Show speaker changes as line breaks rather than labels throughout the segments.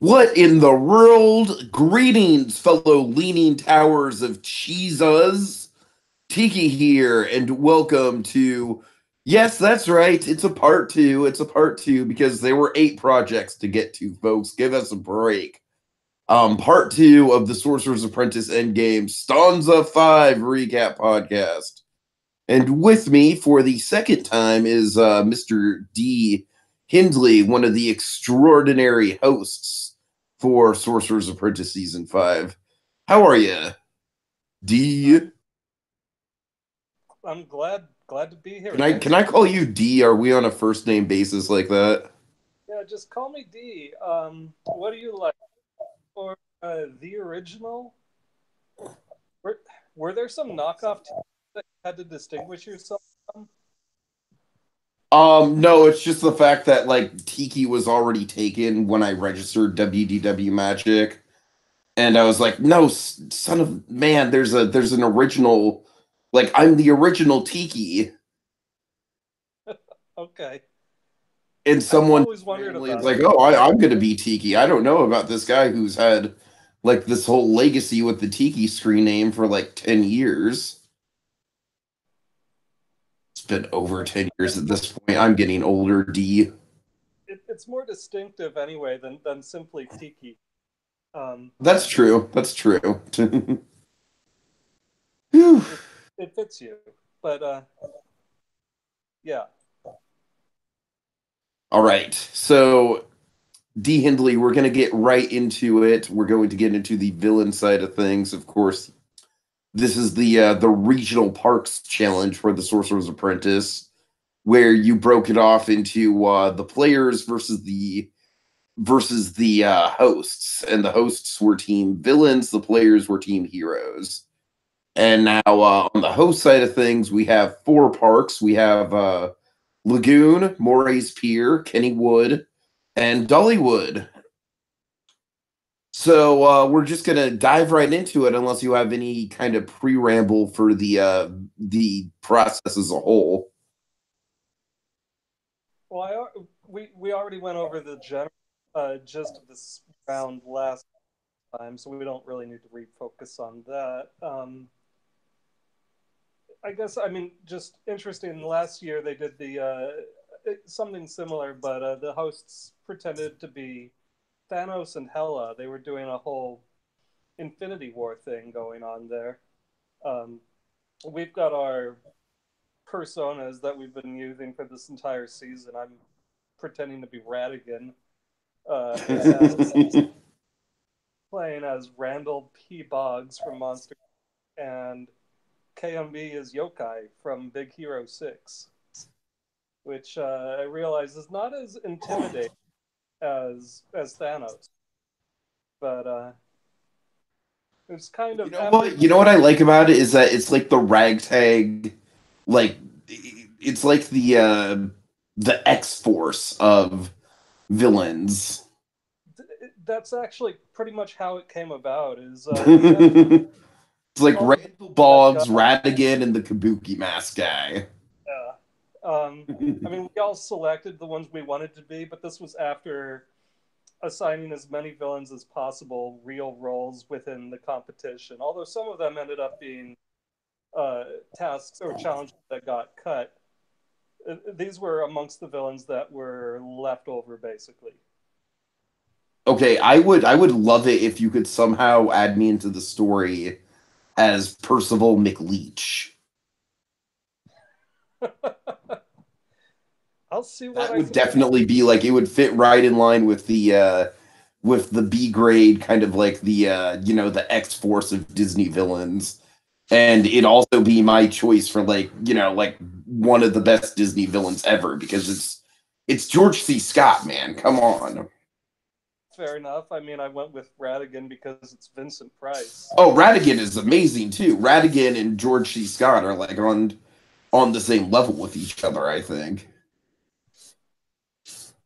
What in the world? Greetings, fellow leaning towers of cheeses. Tiki here, and welcome to. Yes, that's right. It's a part two. It's a part two because there were 8 projects to get to, folks. Give us a break. Part two of the Sorcerer's Apprentice Endgame Stanza 5 recap podcast. And with me for the second time is Mr. D Hindley, one of the extraordinary hosts for Sorcerer's Apprentice Season 5. How are you, D?
I'm glad to be here.
Can
Thanks.
I call you D? Are we on a first name basis like that?
Yeah, just call me D. What do you like? Or the original? Were, were there some knockoff teams that you had to distinguish yourself from?
No, it's just the fact that like Tiki was already taken when I registered WDW Magic, and I was like, no, son of man, there's an original, like I'm the original Tiki,
Okay.
and
I've
someone
always wondered
randomly is
about
like,
that.
oh, I'm gonna be Tiki. I don't know about this guy who's had like this whole legacy with the Tiki screen name for like 10 years. It's been over 10 years at this point. I'm getting older, D.
It's more distinctive anyway than simply Tiki. Um,
That's true. That's true. Whew.
it it fits you, but yeah.
All right. So, D. Hindley, we're going to get right into it. We're going to get into the villain side of things. Of course, this is the regional parks challenge for the Sorcerer's Apprentice, where you broke it off into the players versus the hosts, and the hosts were team villains, the players were team heroes. And now on the host side of things, we have 4 parks. We have Lagoon, Morey's Pier, Kennywood, and Dollywood. So we're just gonna dive right into it, unless you have any kind of pre-ramble for the process as a whole.
Well, we already went over the general gist of this round last time, so we don't really need to refocus on that. I guess I mean just interesting. Last year they did the something similar, but the hosts pretended to be Thanos and Hela. They were doing a whole Infinity War thing going on there. Um, we've got our personas that we've been using for this entire season. I'm pretending to be Radigan, as playing as Randall P. Boggs from Monster, and KMB is Yokai from Big Hero 6, which I realize is not as intimidating as Thanos, but it's kind
You
of
know
after.
what? You know what I like about it is that it's like the ragtag, like it's like the X Force of villains.
That's actually pretty much how it came about. Is you have
It's like
all the
Randall
that got
Boggs, Radigan, and the Kabuki Mask guy.
I mean, we all selected the ones we wanted to be, but this was after assigning as many villains as possible real roles within the competition. Although some of them ended up being uh, tasks or challenges that got cut. These were amongst the villains that were left over, basically.
Okay, I would love it if you could somehow add me into the story as Percival McLeach.
I'll see what
That
I
would
can do.
definitely be like it would fit right in line with the B grade kind of like the X Force of Disney villains. And it'd also be my choice for like one of the best Disney villains ever because it's George C. Scott, man. Come on.
Fair enough. I mean, I went with Radigan because it's Vincent Price.
Oh, Radigan is amazing too. Radigan and George C. Scott are like on the same level with each other, I think.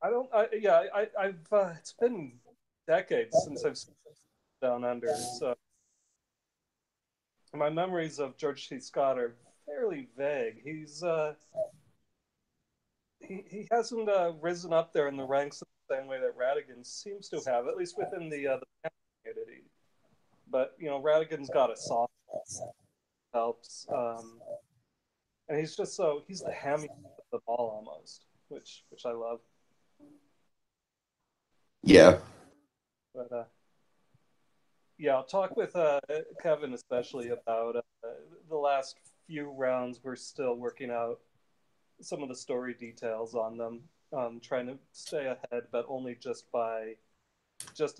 I don't. Yeah, I've. It's been decades since I've seen Down Under, so my memories of George C. Scott are fairly vague. he hasn't risen up there in the ranks in the same way that Radigan seems to have, at least within the community. But Radigan's got a soft helps, and he's the hammy of the ball almost, which I love.
Yeah.
But yeah, I'll talk with Kevin especially about the last few rounds. We're still working out some of the story details on them, trying to stay ahead, but only just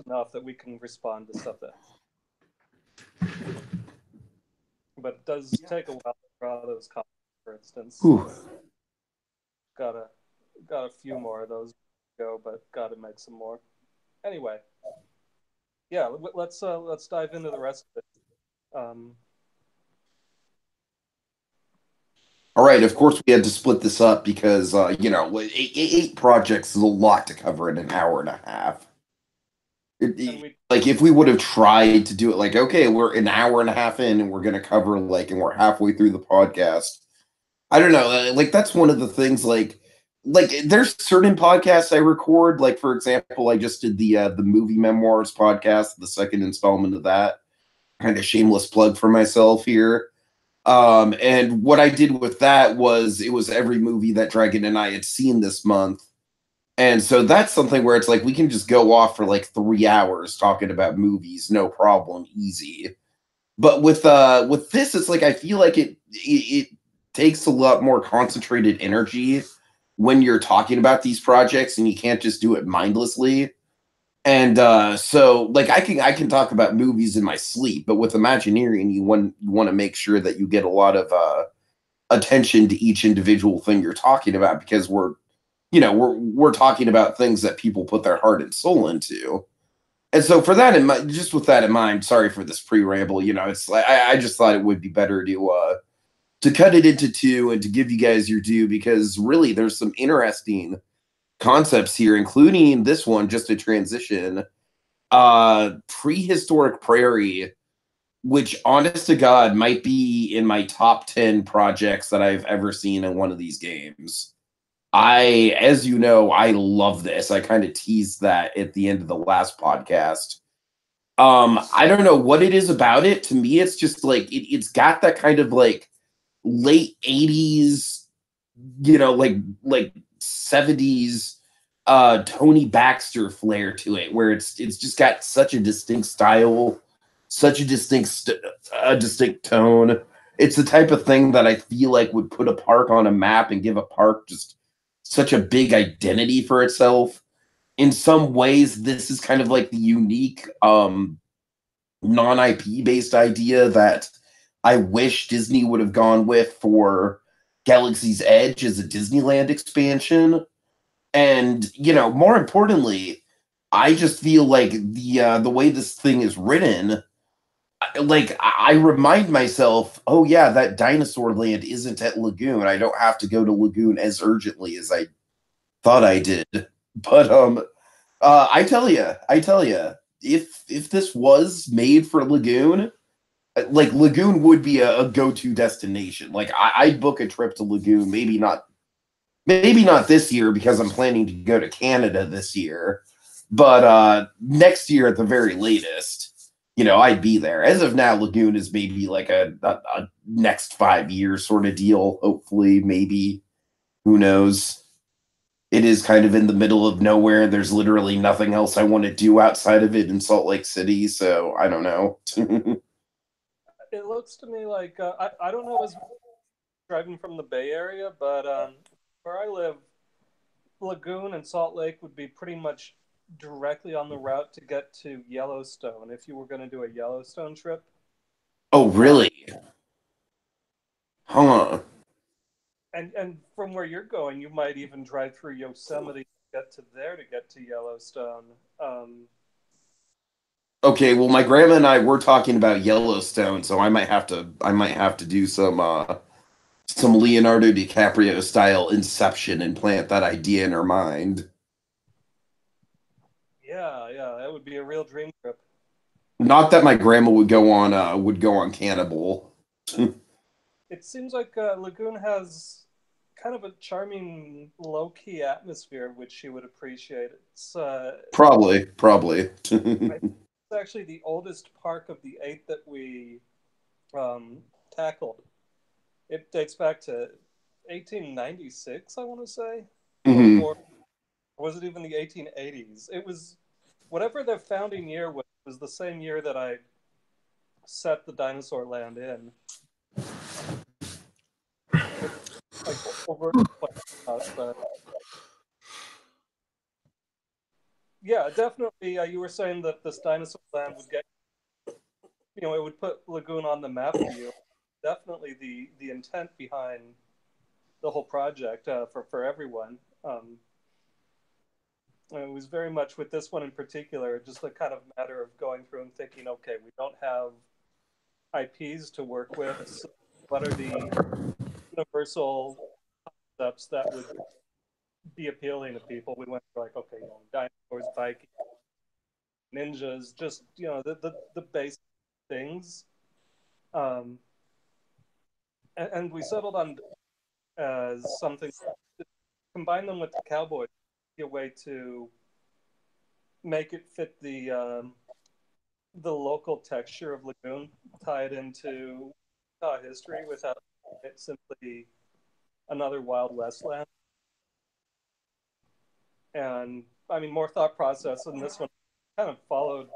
enough that we can respond to stuff that. But it does take a while to draw those copies, for instance.
Whew.
Got a few more of those to go, but got to make some more. Anyway, yeah, let's dive into the rest of it.
All right. Of course, we had to split this up because eight projects is a lot to cover in an hour and a half. Like if we would have tried to do it, like okay, we're an hour and a half in, and we're going to cover and we're halfway through the podcast. I don't know. Like that's one of the things. Like there's certain podcasts I record. Like for example, I just did the movie memoirs podcast, the second installment of that. Kind of shameless plug for myself here. And what I did with that was it was every movie that Dragon and I had seen this month. And so that's something where it's like we can just go off for like 3 hours talking about movies, no problem, easy. But with this, it's like I feel like it takes a lot more concentrated energy when you're talking about these projects, and you can't just do it mindlessly. And so like I can talk about movies in my sleep, but with Imagineering, you want to make sure that you get a lot of attention to each individual thing you're talking about, because we're talking about things that people put their heart and soul into. And so for that in mind, just with that in mind, sorry for this pre-ramble, it's like I just thought it would be better to cut it into two and to give you guys your due, because really there's some interesting concepts here, including this one, just a transition. Prehistoric Prairie, which honest to God might be in my top 10 projects that I've ever seen in one of these games. As you know, I love this. I kind of teased that at the end of the last podcast. I don't know what it is about it. To me, it's just like it's got that kind of like late 80s, like 70s Tony Baxter flair to it, where it's just got such a distinct style, such a distinct tone. It's the type of thing that I feel like would put a park on a map and give a park just such a big identity for itself. In some ways, this is kind of like the unique non-IP based idea that I wish Disney would have gone with for Galaxy's Edge as a Disneyland expansion. And, more importantly, I just feel like the way this thing is written, like I remind myself, oh yeah, that dinosaur land isn't at Lagoon. I don't have to go to Lagoon as urgently as I thought I did. But I tell you, if this was made for Lagoon, like Lagoon would be a go-to destination. Like I'd book a trip to Lagoon, maybe not this year because I'm planning to go to Canada this year, but next year at the very latest. I'd be there. As of now, Lagoon is maybe like a next 5 years sort of deal. Hopefully, maybe. Who knows? It is kind of in the middle of nowhere. There's literally nothing else I want to do outside of it in Salt Lake City, so I don't know.
It looks to me like I don't know as driving from the Bay Area, but where I live, Lagoon and Salt Lake would be pretty much directly on the route to get to Yellowstone if you were going to do a Yellowstone trip.
Oh, really? Huh.
And from where you're going, you might even drive through Yosemite to get to Yellowstone.
Okay, well, my grandma and I were talking about Yellowstone, so I might have to do some Leonardo DiCaprio style Inception and plant that idea in her mind.
Yeah, that would be a real dream trip.
Not that my grandma would go on Cannibal.
It seems like Lagoon has kind of a charming, low-key atmosphere, which she would appreciate.
Probably.
It's actually the oldest park of the 8 that we um, tackled. It dates back to 1896, I want to say,
Hmm.
or was it even the 1880s? It was whatever their founding year was the same year that I set the dinosaur land in. It's like over, but yeah, definitely. You were saying that this dinosaur land would get, it would put Lagoon on the map for you. Definitely the intent behind the whole project for everyone. It was very much with this one in particular, just a kind of matter of going through and thinking, okay, we don't have IPs to work with. So what are the universal concepts that would be appealing to people? We went for like, okay, dinosaurs, Vikings, ninjas, just the basic things. Um, and we settled on as something combine them with the cowboys, a way to make it fit the local texture of Lagoon, tie it into history without it simply another Wild West land. And I mean, more thought process, and this one kind of followed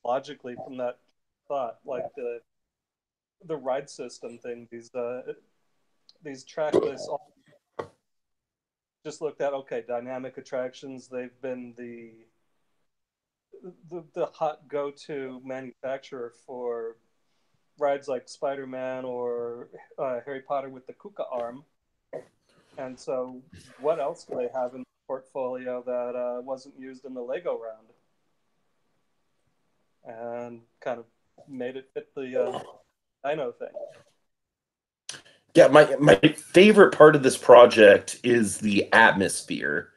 logically from that thought, like the ride system thing. These track lists just looked at, okay, dynamic attractions. They've been the hot go-to manufacturer for rides like Spider-Man or Harry Potter with the Kuka arm. And so, what else do they have in the portfolio that wasn't used in the Lego round? And kind of made it fit the Dino thing.
Yeah, my favorite part of this project is the atmosphere.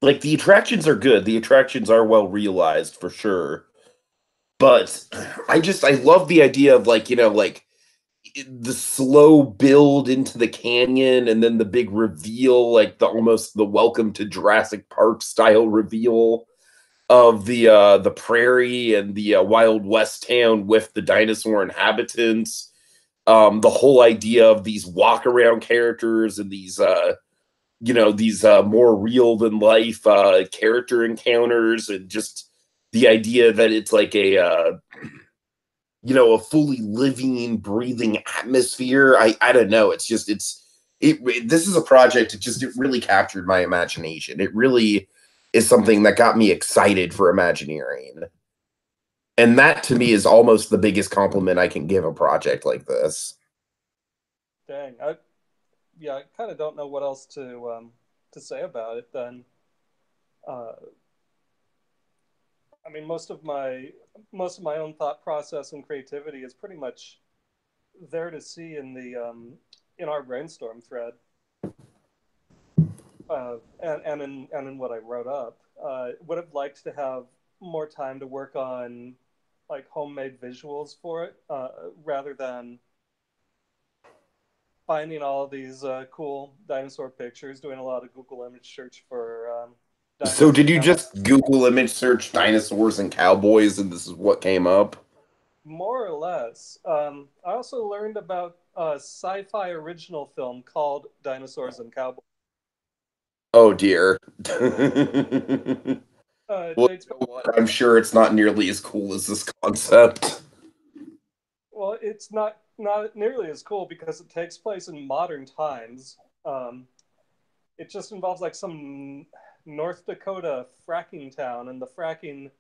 Like the attractions are good. The attractions are well realized for sure. But I love the idea of like the slow build into the canyon and then the big reveal, like the welcome to Jurassic Park style reveal of the prairie and the Wild West town with the dinosaur inhabitants. The whole idea of these walk around characters and these more real than life character encounters, and just the idea that it's like a fully living, breathing atmosphere. I don't know. This is a project. It really captured my imagination. It really is something that got me excited for Imagineering. And that to me is almost the biggest compliment I can give a project like this.
Dang, I kind of don't know what else to say about it. Then, uh, I mean, most of my own thought process and creativity is pretty much there to see in our brainstorm thread, and in what I wrote up. Would have liked to have more time to work on like homemade visuals for it, rather than finding all these cool dinosaur pictures, doing a lot of Google image search for
So
dinos
did
and
you
cow.
just Google image search dinosaurs and cowboys and this is what came up?
More or less. I also learned about a sci-fi original film called Dinosaurs and Cowboys.
Oh dear.
It
Well,
dates
you
back,
know what? I'm sure it's not nearly as cool as this concept.
well, it's not nearly as cool because it takes place in modern times. It just involves like some North Dakota fracking town, and the fracking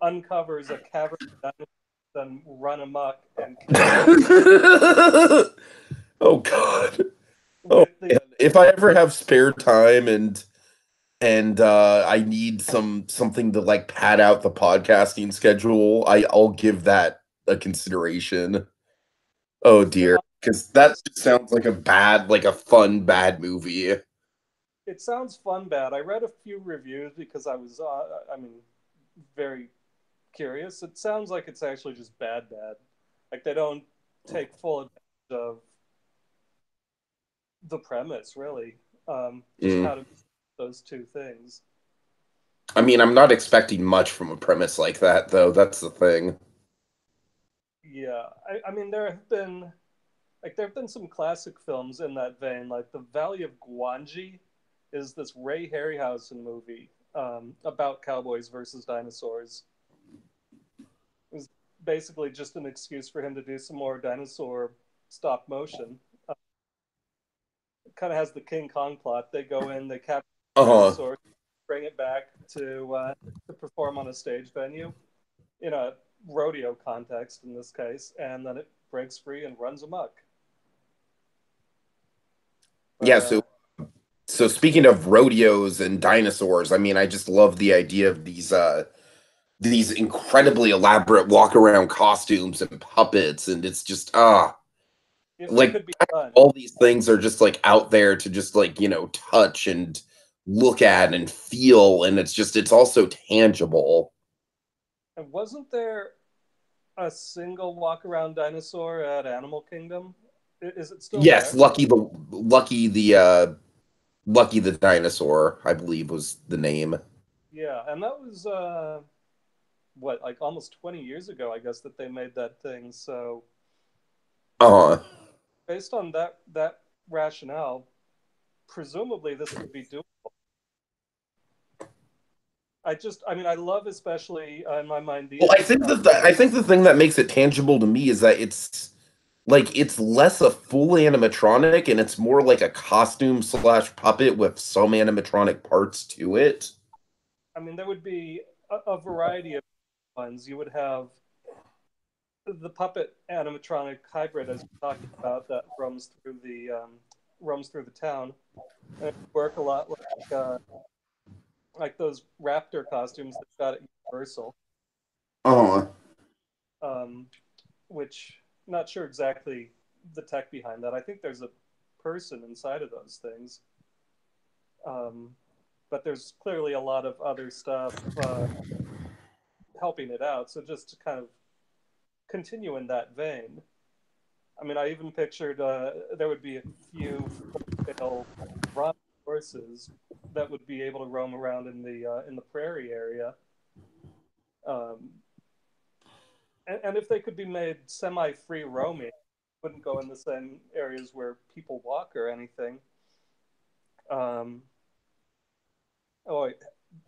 uncovers a cavern of dinosaurs, then run amok and kill everyone
Oh god. Oh
with the
man. If I ever have spare time and I need something to like pad out the podcasting schedule, I'll give that a consideration. Oh
it,
dear. Because that just sounds like a fun bad movie.
it sounds fun bad. I read a few reviews because I mean, very curious. It sounds like it's actually just bad. Like they don't take full advantage of the premise, really. Just how to those two things.
I mean, I'm not expecting much from a premise like that, though. That's the thing.
Yeah, I mean there have been some classic films in that vein, like The Valley of Gwangi is this Ray Harryhausen movie about cowboys versus dinosaurs. It was basically just an excuse for him to do some more dinosaur stop motion. It kind of has the King Kong plot. They go in, they capture
Uh
the
huh.
dinosaur, bring it back to perform on a stage venue in a rodeo context in this case, and then it breaks free and runs amok. But
Yeah. So speaking of rodeos and dinosaurs, I mean, I just love the idea of these incredibly elaborate walk around costumes and puppets, and it's just
if it
like
could be done,
all these things are just like out there to just like touch and look at and feel, and it's also tangible.
and wasn't there a single walk around dinosaur at Animal Kingdom? Is it still
Yes,
there?
Lucky the dinosaur, I believe was the name.
Yeah, and that was what, like almost 20 years ago, I guess, that they made that thing. So
Uh-huh.
based on that rationale, presumably this could be doable. I mean, I love especially in my mind
Well,
the
I think the thing that makes it tangible to me is that it's less a full animatronic and it's more like a costume slash puppet with some animatronic parts to it.
I mean, there would be a variety of ones. You would have the puppet animatronic hybrid, as you're talking about, that roams through the town, and it would work a lot like those raptor costumes that got at Universal,
Uh-huh.
um, which not sure exactly the tech behind that. I think there's a person inside of those things, um, but there's clearly a lot of other stuff helping it out. So just to kind of continue in that vein, I mean, I even pictured there would be a few full-scale run horses that would be able to roam around in the prairie area. Um, and if they could be made semi-free roaming, wouldn't go in the same areas where people walk or anything. Um, oh,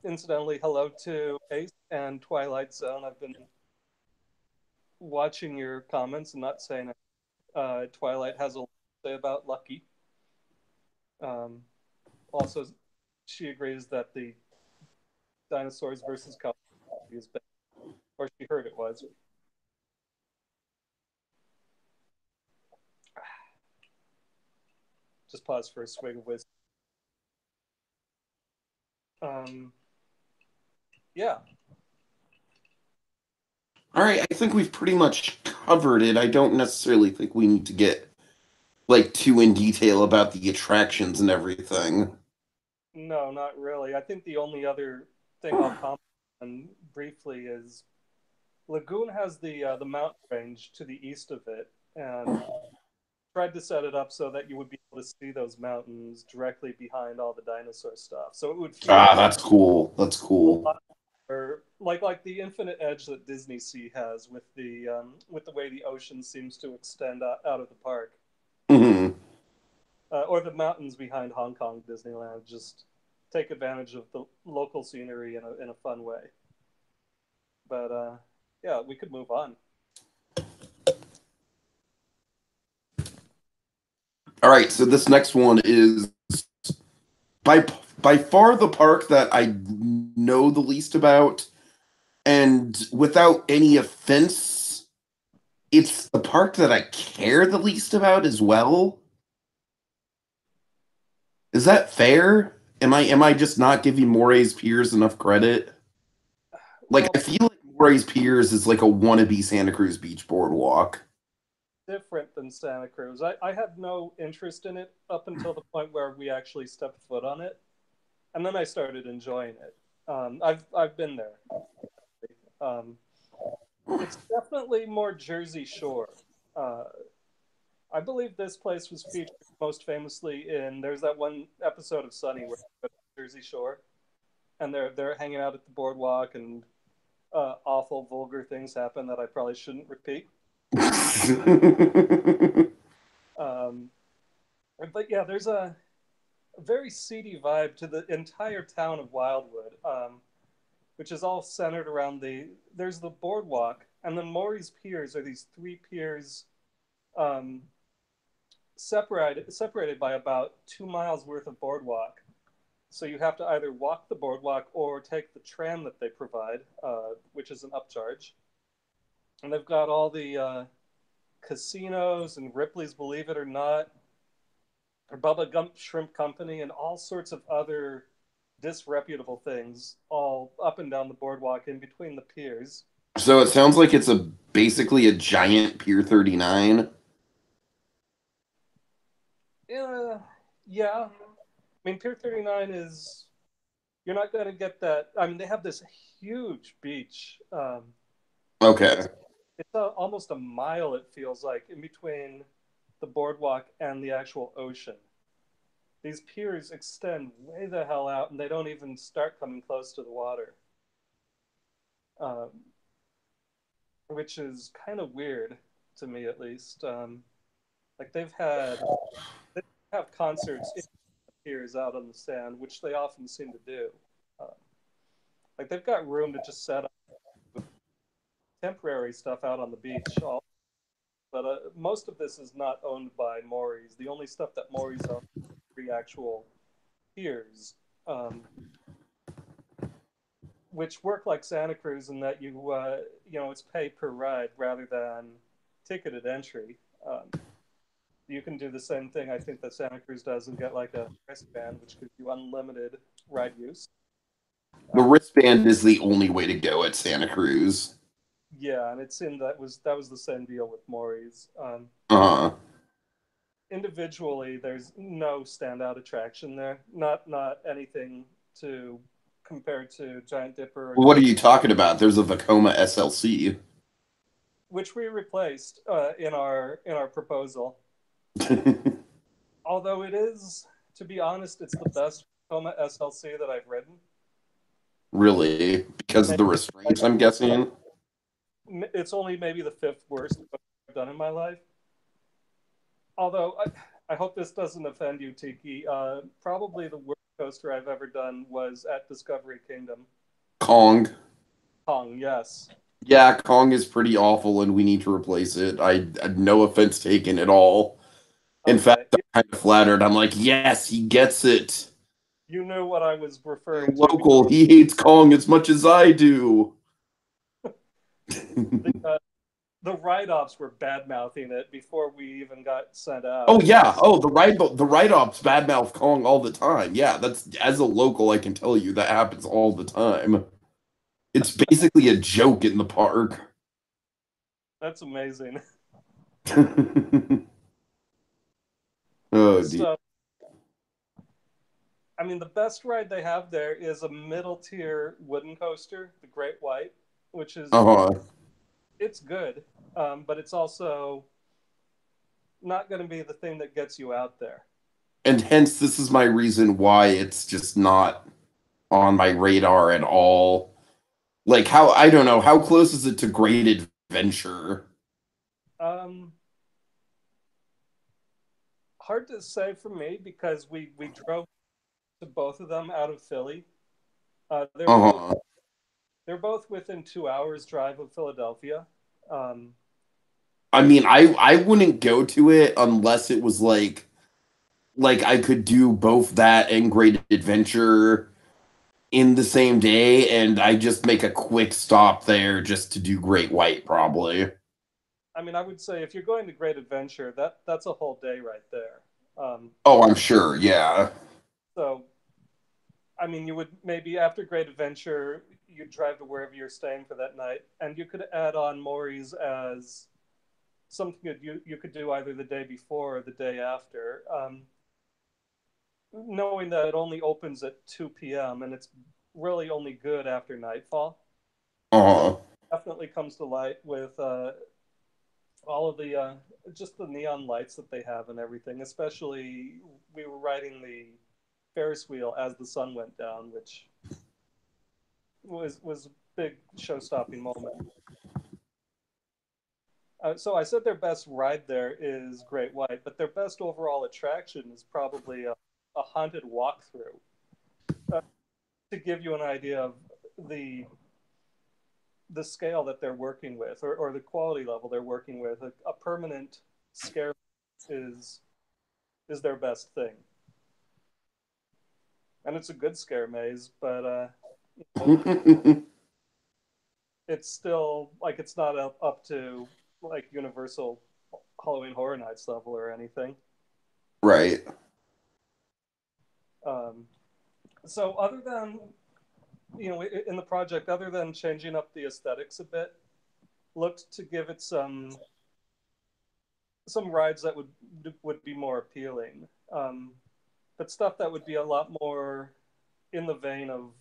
incidentally, hello to Ace and Twilight Zone. I've been watching your comments and not saying it. Twilight has a lot to say about Lucky. Um, also, she agrees that the dinosaurs versus cowboys is better, or she heard it was. Just pause for a swig of whiskey. Um, yeah,
All right, I think we've pretty much covered it. I don't necessarily think we need to get like too in detail about the attractions and everything.
no, not really. I think the only other thing I'll comment on briefly is Lagoon has the mountain range to the east of it, and tried to set it up so that you would be able to see those mountains directly behind all the dinosaur stuff. So it would feel
That's cool. That's
a
cool.
lot or like the infinite edge that Disney Sea has with the way the ocean seems to extend out of the park,
Hmm.
or the mountains behind Hong Kong Disneyland. Just take advantage of the local scenery in a fun way. But yeah, we could move on.
All right, so this next one is by by far the park that I know the least about, and without any offense, it's the park that I care the least about as well. Is that fair? Am I just not giving Morey's Piers enough credit? Like
Well,
I feel like Morey's Piers is like a wannabe Santa Cruz Beach boardwalk.
different than Santa Cruz. I had no interest in it up until the point where we actually stepped foot on it, and then I started enjoying it. I've been there. Um, it's definitely more Jersey Shore. Uh, I believe this place was featured most famously in. There's that one episode of S.M.I.T.E where they go to the Jersey Shore and they're hanging out at the boardwalk and awful vulgar things happen that I probably shouldn't repeat. Um, but yeah, there's a very seedy vibe to the entire town of Wildwood, which is all centered around there's the boardwalk, and then Morey's piers are these three piers, um, separated by about 2 miles worth of boardwalk. So you have to either walk the boardwalk or take the tram that they provide, which is an upcharge. And they've got all the casinos and Ripley's Believe It or Not, or Bubba Gump Shrimp Company, and all sorts of other disreputable things, all up and down the boardwalk in between the piers.
So it sounds like it's basically a giant Pier 39.
Yeah. I mean, Pier 39 is. You're not going to get that. I mean, they have this huge beach.
Okay.
It's almost a mile, it feels like, in between the boardwalk and the actual ocean. These piers extend way the hell out, and they don't even start coming close to the water, um, which is kind of weird to me, at least. Like they have concerts in the piers out on the sand, which they often seem to do. Um, like they've got room to just set up with temporary stuff out on the beach. But most of this is not owned by Morey's. The only stuff that Morey's owns is the actual piers. Which work like Santa Cruz in that it's pay per ride rather than ticketed entry. You can do the same thing I think that Santa Cruz does and get like a wristband, which gives you unlimited ride use.
The wristband is the only way to go at Santa Cruz.
Yeah, and it's in that was the same deal with Morey's.
Uh-huh.
Individually, there's no standout attraction there. Not anything to compare to Giant Dipper or
What are
Giant,
you talking about? There's a Vacoma SLC.
which we replaced in our proposal. Although it is, to be honest, it's the best Coma SLC that I've ridden.
Really? Because of
Maybe,
the restraints, I'm guessing?
it's only maybe the fifth worst I've done in my life. Although I hope this doesn't offend you, Tiki. Probably the worst coaster I've ever done was at Discovery Kingdom.
Kong.
Kong, yes.
Yeah, Kong is pretty awful and we need to replace it. I no offense taken at all. In fact,
Okay,
I'm kind of flattered. I'm like, yes, he gets it.
you knew what I was
You're
referring to.
local. He hates Kong as much as I do.
The, uh, the write-offs were bad mouthing it before we even got sent out.
Oh
It
yeah.
was
Oh, the write-offs badmouth Kong all the time. Yeah, that's as a local, I can tell you that happens all the time. It's basically a joke in the park.
that's amazing.
Oh dear.
So I mean, the best ride they have there is a middle tier wooden coaster, the Great White, which is
Uh-huh.
it's good, but it's also not going to be the thing that gets you out there.
And hence this is my reason why it's just not on my radar at all. Like how I don't know, how close is it to Great Adventure?
Um, Hard to say for me because we drove to both of them out of Philly. Uh, they're both
Uh-huh.
they're both within 2 hours drive of Philadelphia. Um,
I mean, I wouldn't go to it unless it was like I could do both that and Great Adventure in the same day, and I just make a quick stop there just to do Great White, probably.
I mean, I would say if you're going to Great Adventure, that's a whole day right there. Um,
Oh, I'm sure, yeah.
so I mean, you would maybe after Great Adventure, you'd drive to wherever you're staying for that night, and you could add on Morey's as something that you could do either the day before or the day after. Knowing that it only opens at 2 p.m. and it's really only good after nightfall.
Uh-huh.
Definitely comes to light with all of the just the neon lights that they have and everything. Especially, we were riding the Ferris wheel as the sun went down, which was a big show-stopping moment. So I said their best ride there is Great White, but their best overall attraction is probably a haunted walkthrough. To give you an idea of the the scale that they're working with, or the quality level they're working with, a permanent scare is their best thing, and it's a good scare maze. But you know, it's still like it's not up to like Universal Halloween Horror Nights level or anything.
Right.
Um, so other than in the project, other than changing up the aesthetics a bit, looked to give it some rides that would be more appealing, but stuff that would be a lot more in the vein of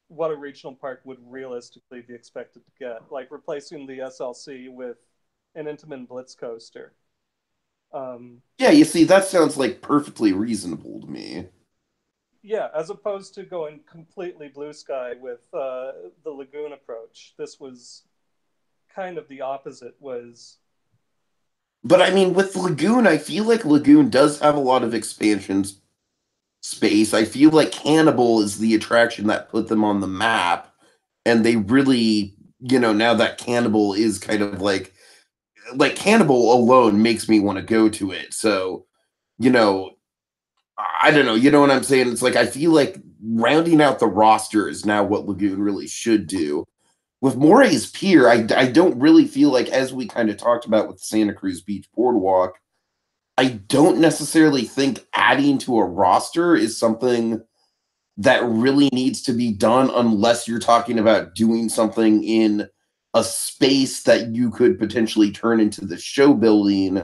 what a regional park would realistically be expected to get, like replacing the SLC with an Intamin Blitz coaster. Um,
Yeah, you see, that sounds like perfectly reasonable to me.
yeah, as opposed to going completely blue sky with the Lagoon approach, this was kind of the opposite. Was
But I mean, with Lagoon, I feel like Lagoon does have a lot of expansion space. I feel like Cannibal is the attraction that put them on the map, and they really, now that Cannibal is kind of like Cannibal alone makes me want to go to it. So, you know, I don't know, you know what I'm saying? It's like I feel like rounding out the roster is now what Lagoon really should do. With Morey's Pier, I don't really feel like, as we kind of talked about with Santa Cruz Beach Boardwalk, I don't necessarily think adding to a roster is something that really needs to be done unless you're talking about doing something in a space that you could potentially turn into the show building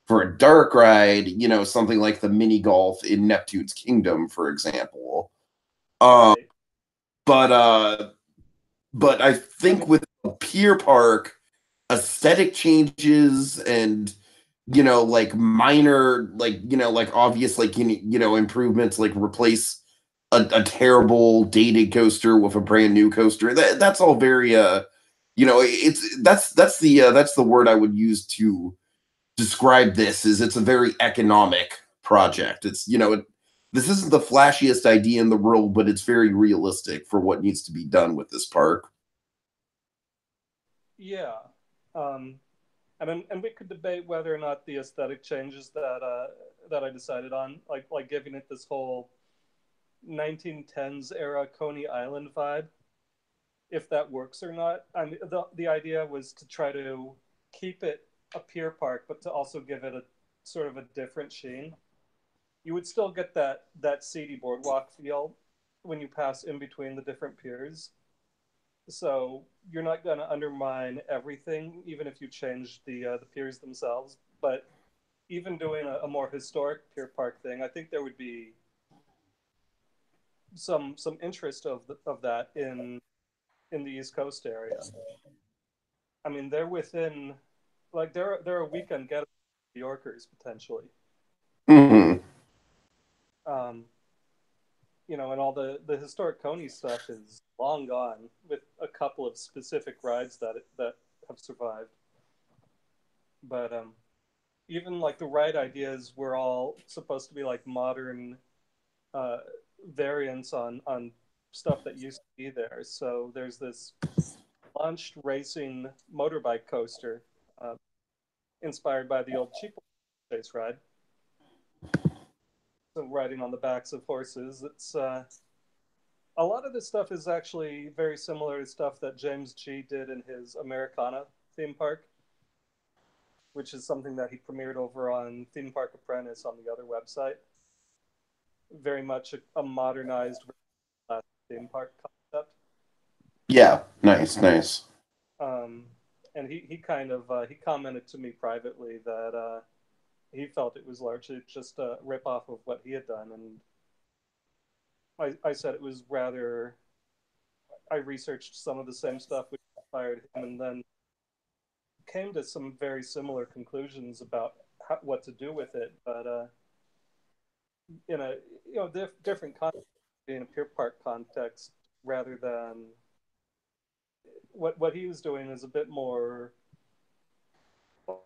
for a dark ride, something like the mini golf in Neptune's Kingdom, for example. Um,
right.
but but I
I mean,
think with Pier Park, aesthetic changes and like minor, like like obvious, like improvements, like replace a terrible dated coaster with a brand new coaster. That's all very it's that's the word I would use to describe this. Is it's a very economic project. It's this isn't the flashiest idea in the world, but it's very realistic for what needs to be done with this park.
yeah. Um, and we could debate whether or not the aesthetic changes that I decided on, like giving it this whole 1910s era Coney Island vibe, if that works or not. I mean, the idea was to try to keep it a pier park, but to also give it a sort of a different sheen. You would still get that seedy boardwalk feel when you pass in between the different piers. So you're not going to undermine everything, even if you change the piers themselves. But even doing a more historic pier park thing, I think there would be some interest of that in the East Coast area. I mean, they're within like they're a weekend get New Yorkers potentially.
Hmm.
Um, and all the historic Coney stuff is long gone, with a couple of specific rides that have survived. But even like the ride ideas were all supposed to be like modern uh, variants on stuff that used to be there. So there's this launched racing motorbike coaster uh, inspired by the old cheap chase ride. So riding on the backs of horses. It's a lot of this stuff is actually very similar to stuff that James G did in his Americana theme park, which is something that he premiered over on Theme Park Apprentice on the other website. Very much a modernized theme park concept.
Yeah, nice, nice.
Um, and he kind of he commented to me privately that he felt it was largely just a rip off of what he had done, and I said it was rather. I researched some of the same stuff which inspired him, and then came to some very similar conclusions about what to do with it, but in a different context, in a Pier Park context, rather than what he was doing is a bit more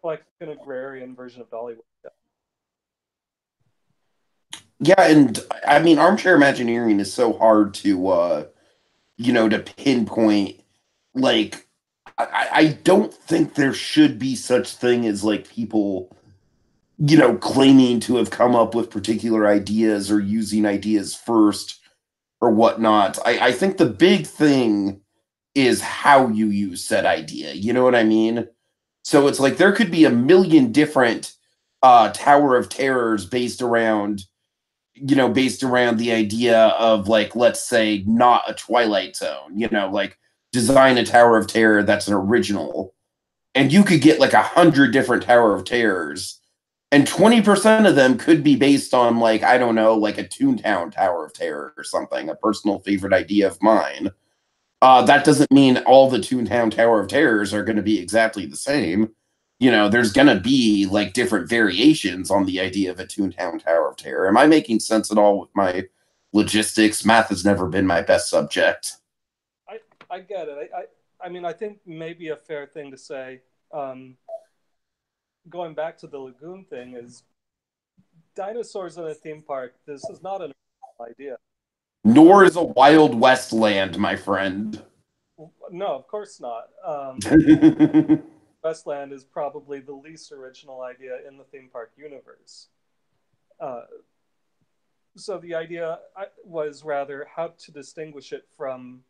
like an agrarian version of Dollywood.
Yeah, and I mean, armchair imagineering is so hard to to pinpoint. Like, I don't think there should be such thing as like people, claiming to have come up with particular ideas or using ideas first or whatnot. I think the big thing is how you use said idea. You know what I mean? So it's like there could be a million different Tower of Terrors based around the idea of, like, let's say, not a Twilight Zone, like design a Tower of Terror that's an original. And you could get like 100 different Tower of Terrors. And 20% of them could be based on, like, I don't know, like a Toontown Tower of Terror or something, a personal favorite idea of mine. That doesn't mean all the Toontown Tower of Terrors are going to be exactly the same. There's going to be like different variations on the idea of a Toontown Tower of Terror. Am I making sense at all with my logistics? Math has never been my best subject.
I get it. I mean, I think maybe a fair thing to say, going back to the Lagoon thing, is dinosaurs in a theme park. This is not an idea.
Nor is a Wild West land, my friend.
No, of course not. Westland is probably the least original idea in the theme park universe. Uh, so the idea was rather how to distinguish it from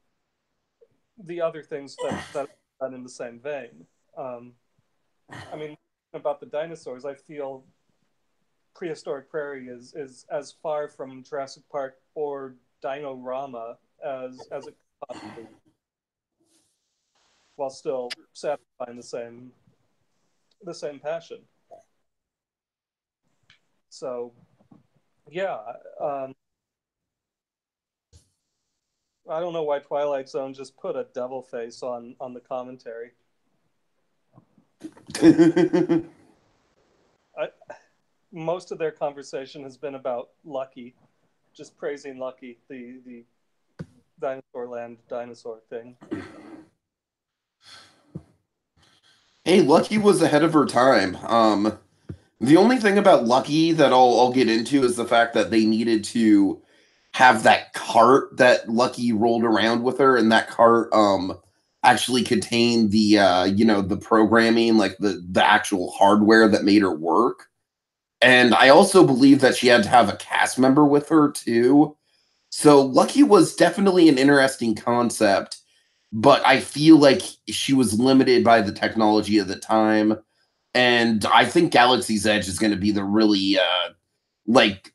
the other things that are done in the same vein. I mean, about the dinosaurs, I feel Prehistoric Prairie is as far from Jurassic Park or Dino-Rama as it could possibly be, while still satisfying the same passion. So, yeah, I don't know why Twilight Zone just put a devil face on the commentary. I, most of their conversation has been about Lucky, just praising Lucky, the Dinosaur Land dinosaur thing.
Hey, Lucky was ahead of her time. The only thing about Lucky that I'll get into is the fact that they needed to have that cart that Lucky rolled around with her, and that cart actually contained the programming, like the actual hardware that made her work. And I also believe that she had to have a cast member with her too. So Lucky was definitely an interesting concept, but I feel like she was limited by the technology of the time. And I think Galaxy's Edge is going to be the really like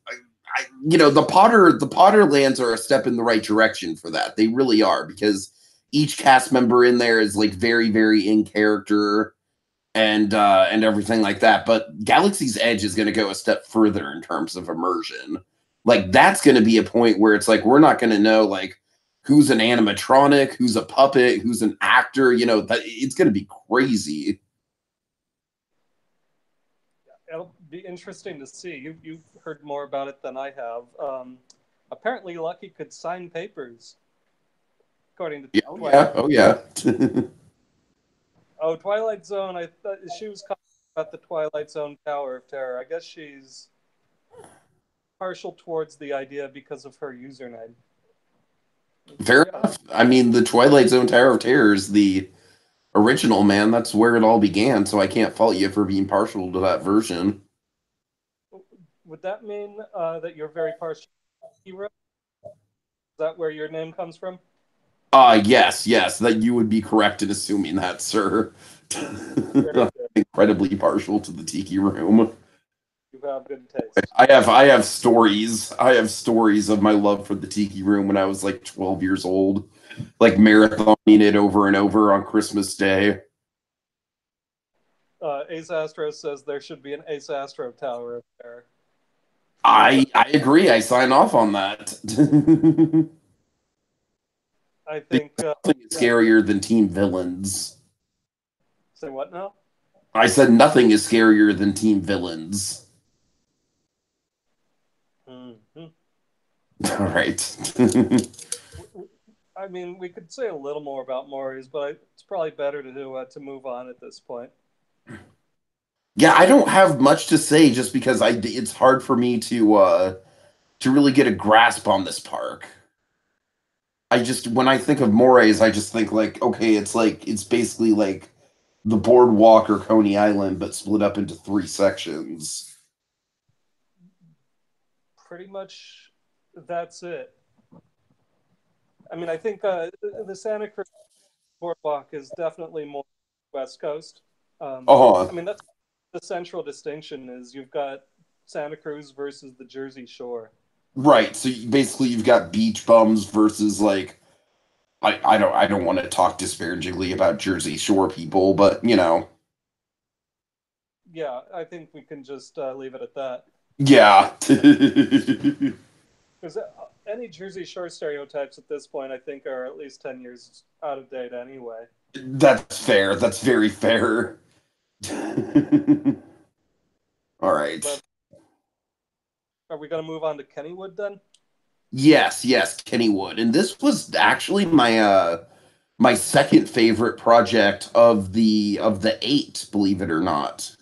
the Potter lands are a step in the right direction for that. They really are, because each cast member in there is like very, very in character and everything like that. But Galaxy's Edge is going to go a step further in terms of immersion. Like, that's going to be a point where it's like we're not going to know, like, who's an animatronic, who's a puppet, who's an actor. That it's going to be crazy.
It'll be interesting to see. You've heard more about it than I have. Apparently, Lucky could sign papers, according to
Yeah, oh
Twilight.
yeah, oh yeah.
Oh, Twilight Zone. I thought she was talking about the Twilight Zone Tower of Terror. I guess she's partial towards the idea because of her username.
Fair enough. I mean, the Twilight Zone Tower of Terror is the original, man. That's where it all began. So I can't fault you for being partial to that version.
Would that mean that you're very partial to Hero? Is that where your name comes from?
Yes, that you would be correct in assuming that, sir.
Very good.
Incredibly partial to the Tiki Room.
You have good taste.
I have stories. I have stories of my love for the Tiki Room when I was like 12 years old, like marathoning it over and over on Christmas Day.
Ace Astro says there should be an Ace Astro Tower of Terror.
I agree. I sign off on that.
I think.
Nothing is scarier than team villains.
Say what now?
I said nothing is scarier than team villains.
Mhm.
All right.
I mean, we could say a little more about Morey's, but it's probably better to move on at this point.
Yeah, I don't have much to say just because it's hard for me to really get a grasp on this park. I just when I think of Moray's, I just think like, okay, it's basically like the boardwalk or Coney Island, but split up into three sections.
Pretty much, that's it. I mean, I think the Santa Cruz Boardwalk is definitely more West Coast.
Oh,
I mean, that's the central distinction is you've got Santa Cruz versus the Jersey Shore.
right. So basically, you've got beach bums versus like I don't want to talk disparagingly about Jersey Shore people, but
Yeah, I think we can just leave it at that.
yeah.
Because any Jersey Shore stereotypes at this point, I think, are at least 10 years out of date anyway.
That's fair. That's very fair. All
But
right.
are we going to move on to Kennywood then?
Yes, yes, Kennywood. And this was actually my second favorite project of the eight, believe it or not.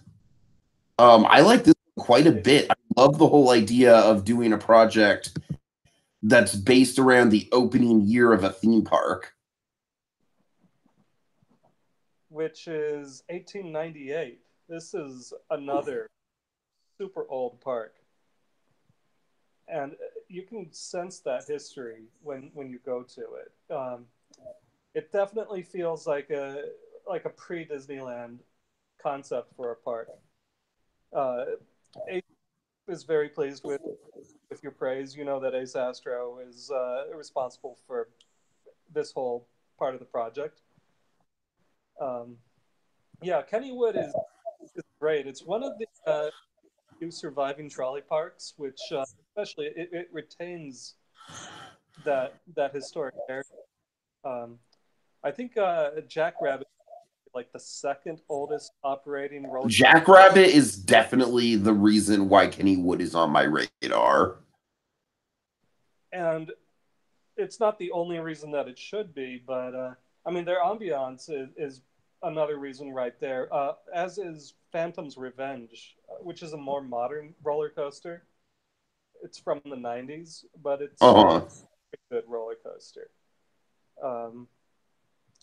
I like this quite a bit. I love the whole idea of doing a project that's based around the opening year of a theme park.
Which is 1898. This is another super old park. And you can sense that history when you go to it. It definitely feels like a pre Disneyland concept for a park. Uh, Ace is very pleased with your praise. You know that Ace Astro is responsible for this whole part of the project. Um, yeah, Kennywood is great. It's one of the few surviving trolley parks, which especially it retains that historic character. Um, I think Jackrabbit is like the second oldest operating roller coaster,
Jackrabbit is definitely the reason why Kennywood is on my radar.
and it's not the only reason that it should be, but I mean their ambiance is another reason right there. As is Phantom's Revenge, which is a more modern roller coaster. It's from the '90s, but it's
Uh-huh.
a good roller coaster. Um,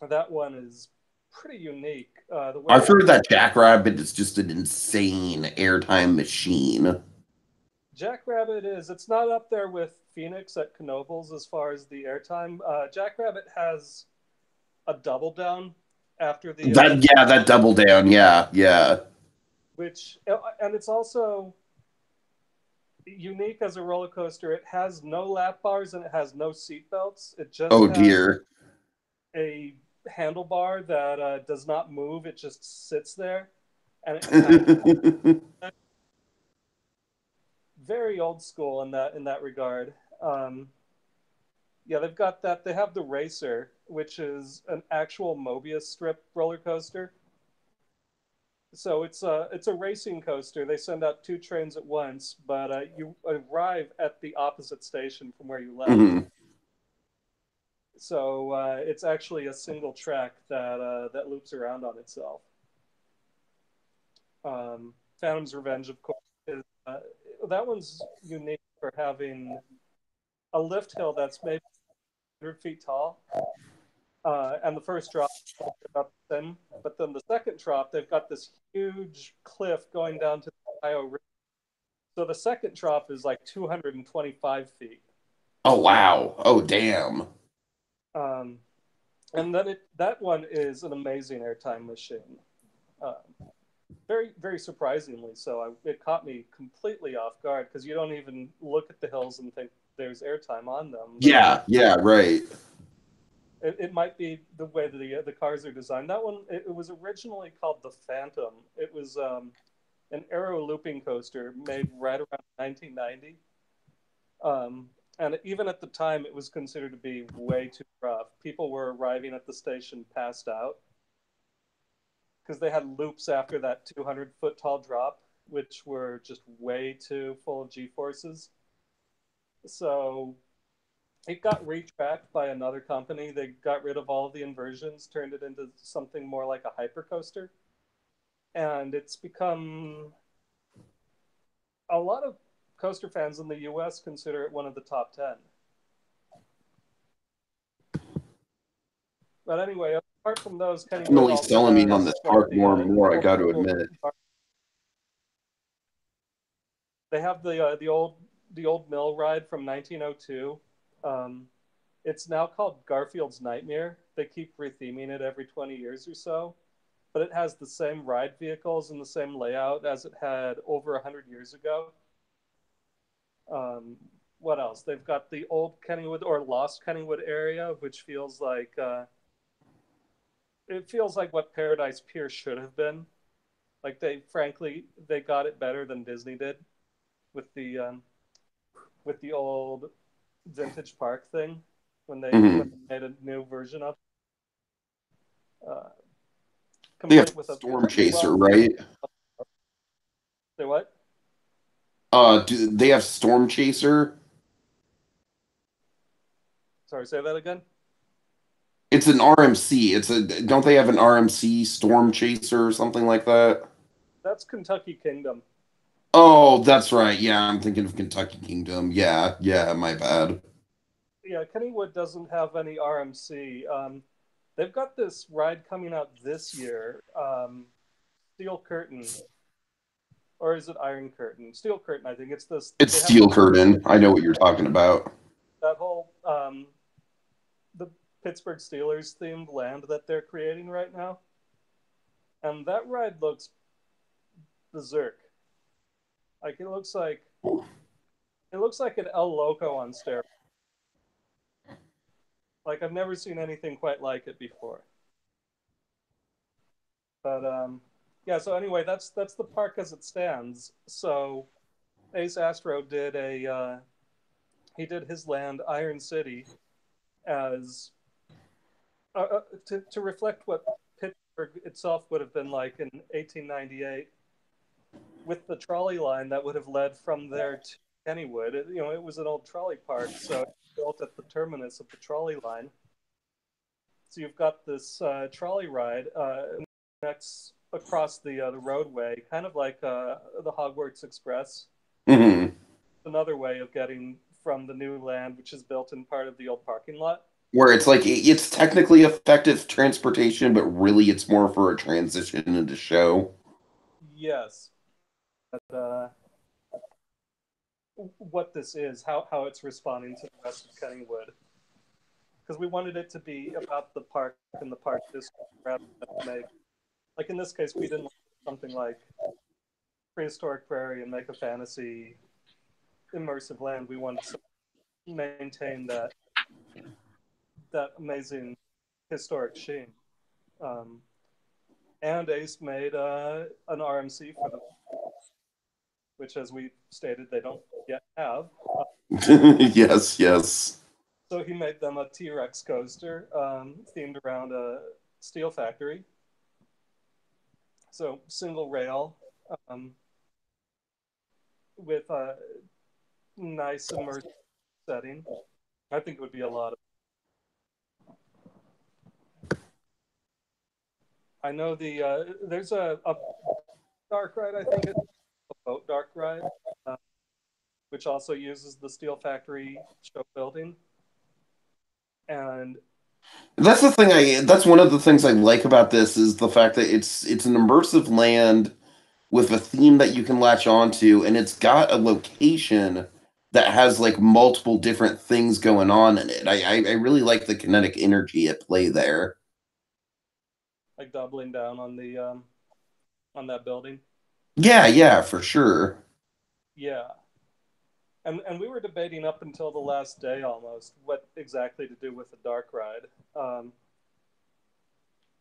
that one is pretty unique. The way
I've
that
heard that Jackrabbit is just an insane airtime machine.
Jackrabbit is, it's not up there with Phoenix at Knoebels as far as the airtime. Jackrabbit has a double down after the
That yeah, that double down, yeah, yeah.
which and it's also unique as a roller coaster. It has no lap bars and it has no seat belts. It just
Oh
has
dear.
a handlebar that does not move. It just sits there, and it kind of very old school in that regard. Yeah, they've got that. They have the Racer, which is an actual Mobius strip roller coaster. So it's a racing coaster. They send out two trains at once, but you arrive at the opposite station from where you left.
Mhm.
So it's actually a single track that loops around on itself. Phantom's Revenge, of course, is that one's unique for having a lift hill that's maybe 100 feet tall, and the first drop is about the same. But then the second drop, they've got this huge cliff going down to the Ohio River. So the second drop is like 225 feet.
Oh wow. Oh damn.
Um, and then that one is an amazing airtime machine. Um, very, very surprisingly so. It caught me completely off guard because you don't even look at the hills and think there's airtime on them. But
Yeah, yeah, right.
it might be the way that the cars are designed. That one, it was originally called the Phantom. It was an aero looping coaster made right around 1990. And even at the time, it was considered to be way too rough. People were arriving at the station passed out. because they had loops after that 200-foot tall drop, which were just way too full of G-forces. So it got retracked by another company. They got rid of all of the inversions, turned it into something more like a hypercoaster. And it's become, a lot of coaster fans in the US consider it one of the top 10. But anyway, apart from those, Kennywood
Definitely
also
selling me on
has
this
like
park more and more, I got to admit.
they have the old mill ride from 1902. It's now called Garfield's Nightmare. They keep retheming it every 20 years or so, but it has the same ride vehicles and the same layout as it had over 100 years ago. Um, what else? They've got the old Kennywood or lost Kennywood area, which feels like it feels like what Paradise Pier should have been. Like frankly, they got it better than Disney did with the old vintage park thing when
Mhm.
they made a new version of uh,
They have
complete with a
Storm
pretty
Chaser,
well.
right?
Say what?
Do they have Storm Chaser?
Sorry, say that again.
It's an RMC. Don't they have an RMC Storm Chaser or something like that?
That's Kentucky Kingdom.
Oh, that's right. Yeah, I'm thinking of Kentucky Kingdom. Yeah, yeah, my bad.
Yeah, Kennywood doesn't have any RMC. They've got this ride coming out this year, Steel Curtain, or is it Iron Curtain? Steel Curtain, I think. It's this.
It's
They have
Steel Curtain. I know what you're talking about.
that whole the Pittsburgh Steelers themed land that they're creating right now, and that ride looks berserk. Like it looks like an El Loco on steroids. Like I've never seen anything quite like it before. But yeah. So anyway, that's the park as it stands. So Ace Astro did he did his land Iron City as to reflect what Pittsburgh itself would have been like in 1898 with the trolley line that would have led from there to Kennywood. It was an old trolley park, so it was built at the terminus of the trolley line. So you've got this trolley ride next across the roadway, kind of like the Hogwarts Express.
Hmm.
Another way of getting from the new land, which is built in part of the old parking lot.
Where it's like it's technically effective transportation, but really it's more for a transition into show.
Yes, but, what this is, how it's responding to the rest of Kennywood, because we wanted it to be about the park and the park district rather than make, like in this case, we didn't want something like Prehistoric Prairie and make a fantasy immersive land. We wanted to maintain that amazing historic sheen. Um, and Ace made an RMC for them, which, as we stated, they don't yet have.
Yes, yes.
So he made them a T-Rex coaster themed around a steel factory. So single rail um, with a nice immersive setting. I think it would be a lot of. I know there's a dark ride. I think it's a boat dark ride, uh, which also uses the steel factory show building. And
That's one of the things I like about this is the fact that it's an immersive land with a theme that you can latch onto, and it's got a location that has like multiple different things going on in it. I really like the kinetic energy at play there.
like doubling down on that building.
Yeah, yeah, for sure.
Yeah. And we were debating up until the last day almost what exactly to do with the dark ride.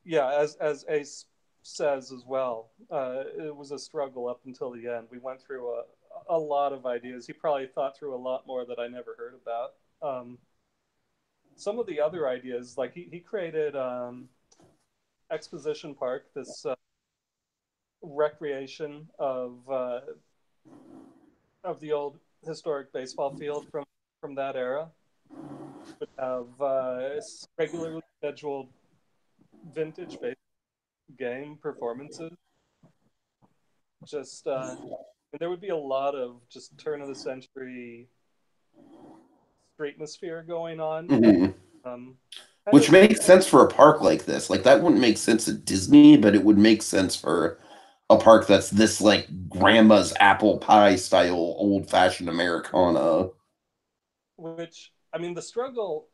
Yeah, as Ace says as well, it was a struggle up until the end. We went through a lot of ideas. He probably thought through a lot more that I never heard about. Some of the other ideas, like he created Exposition Park, this recreation of the old historic baseball field from that era. Would have regularly scheduled vintage baseball game performances. Just there would be a lot of just turn of the century streetmosphere going on.
Mhm.
Um, kind
Which
of
makes sense for a park like this. Like that wouldn't make sense at Disney, but it would make sense for a park that's this like grandma's apple pie style old fashioned Americana.
which I mean the struggle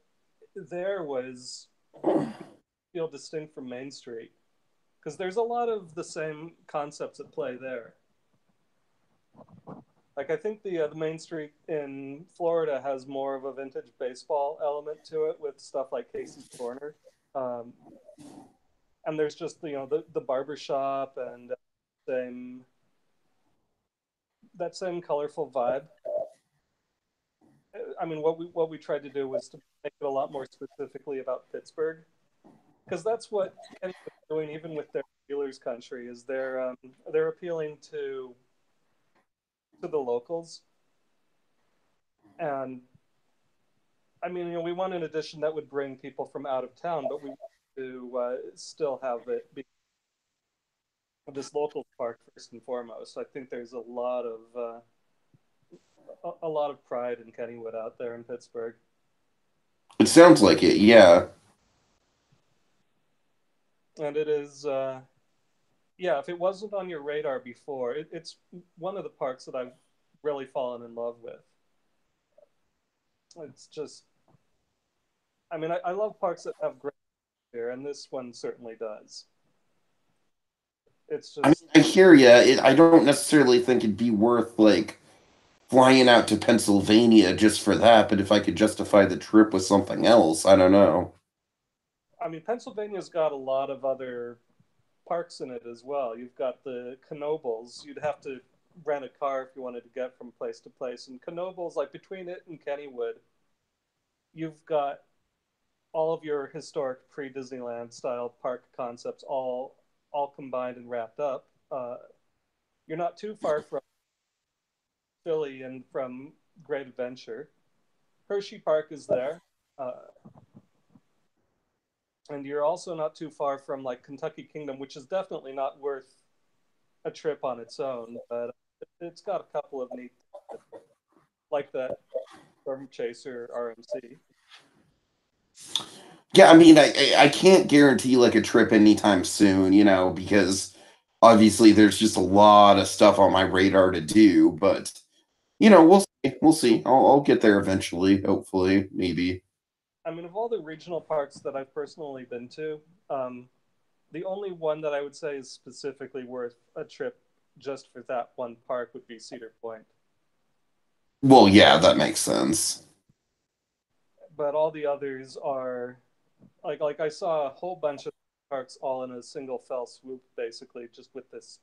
there was feel distinct from Main Street because there's a lot of the same concepts at play there. Like I think the Main Street in Florida has more of a vintage baseball element to it with stuff like Casey's Corner, um, and there's just the barber shop and same that same colorful vibe. I mean, what we tried to do was to make it a lot more specifically about Pittsburgh because that's what Kennywood is doing, even with their Steelers country, is they're appealing to the locals. And I mean, we want an edition that would bring people from out of town, but we want to still have it be this local park first and foremost. I think there's a lot of pride in Kennywood out there in Pittsburgh.
It sounds like it, yeah.
And it is yeah, if it wasn't on your radar before, it's one of the parks that I've really fallen in love with. It's just, I mean, I love parks that have great atmosphere, and this one certainly does. It's
I mean,
just,
I hear you. I don't necessarily think it'd be worth like flying out to Pennsylvania just for that, but if I could justify the trip with something else, I don't know.
I mean, Pennsylvania's got a lot of other parks in it as well. You've got the Knoebels. You'd have to rent a car if you wanted to get from place to place. And Knoebels, like between it and Kennywood, you've got all of your historic pre-Disneyland style park concepts all combined and wrapped up. You're not too far from Philly and from Great Adventure. Hershey Park is there, and you're also not too far from like Kentucky Kingdom, which is definitely not worth a trip on its own, but it's got a couple of neat like that Storm Chaser RMC.
Yeah, I mean, I can't guarantee like a trip anytime soon, because obviously there's just a lot of stuff on my radar to do, but we'll see. We'll see. I'll get there eventually, hopefully, maybe.
I mean, of all the regional parks that I've personally been to, the only one that I would say is specifically worth a trip just for that one park would be Cedar Point.
Well, yeah, that makes sense.
But all the others are like I saw a whole bunch of parks all in a single fell swoop, basically, just with this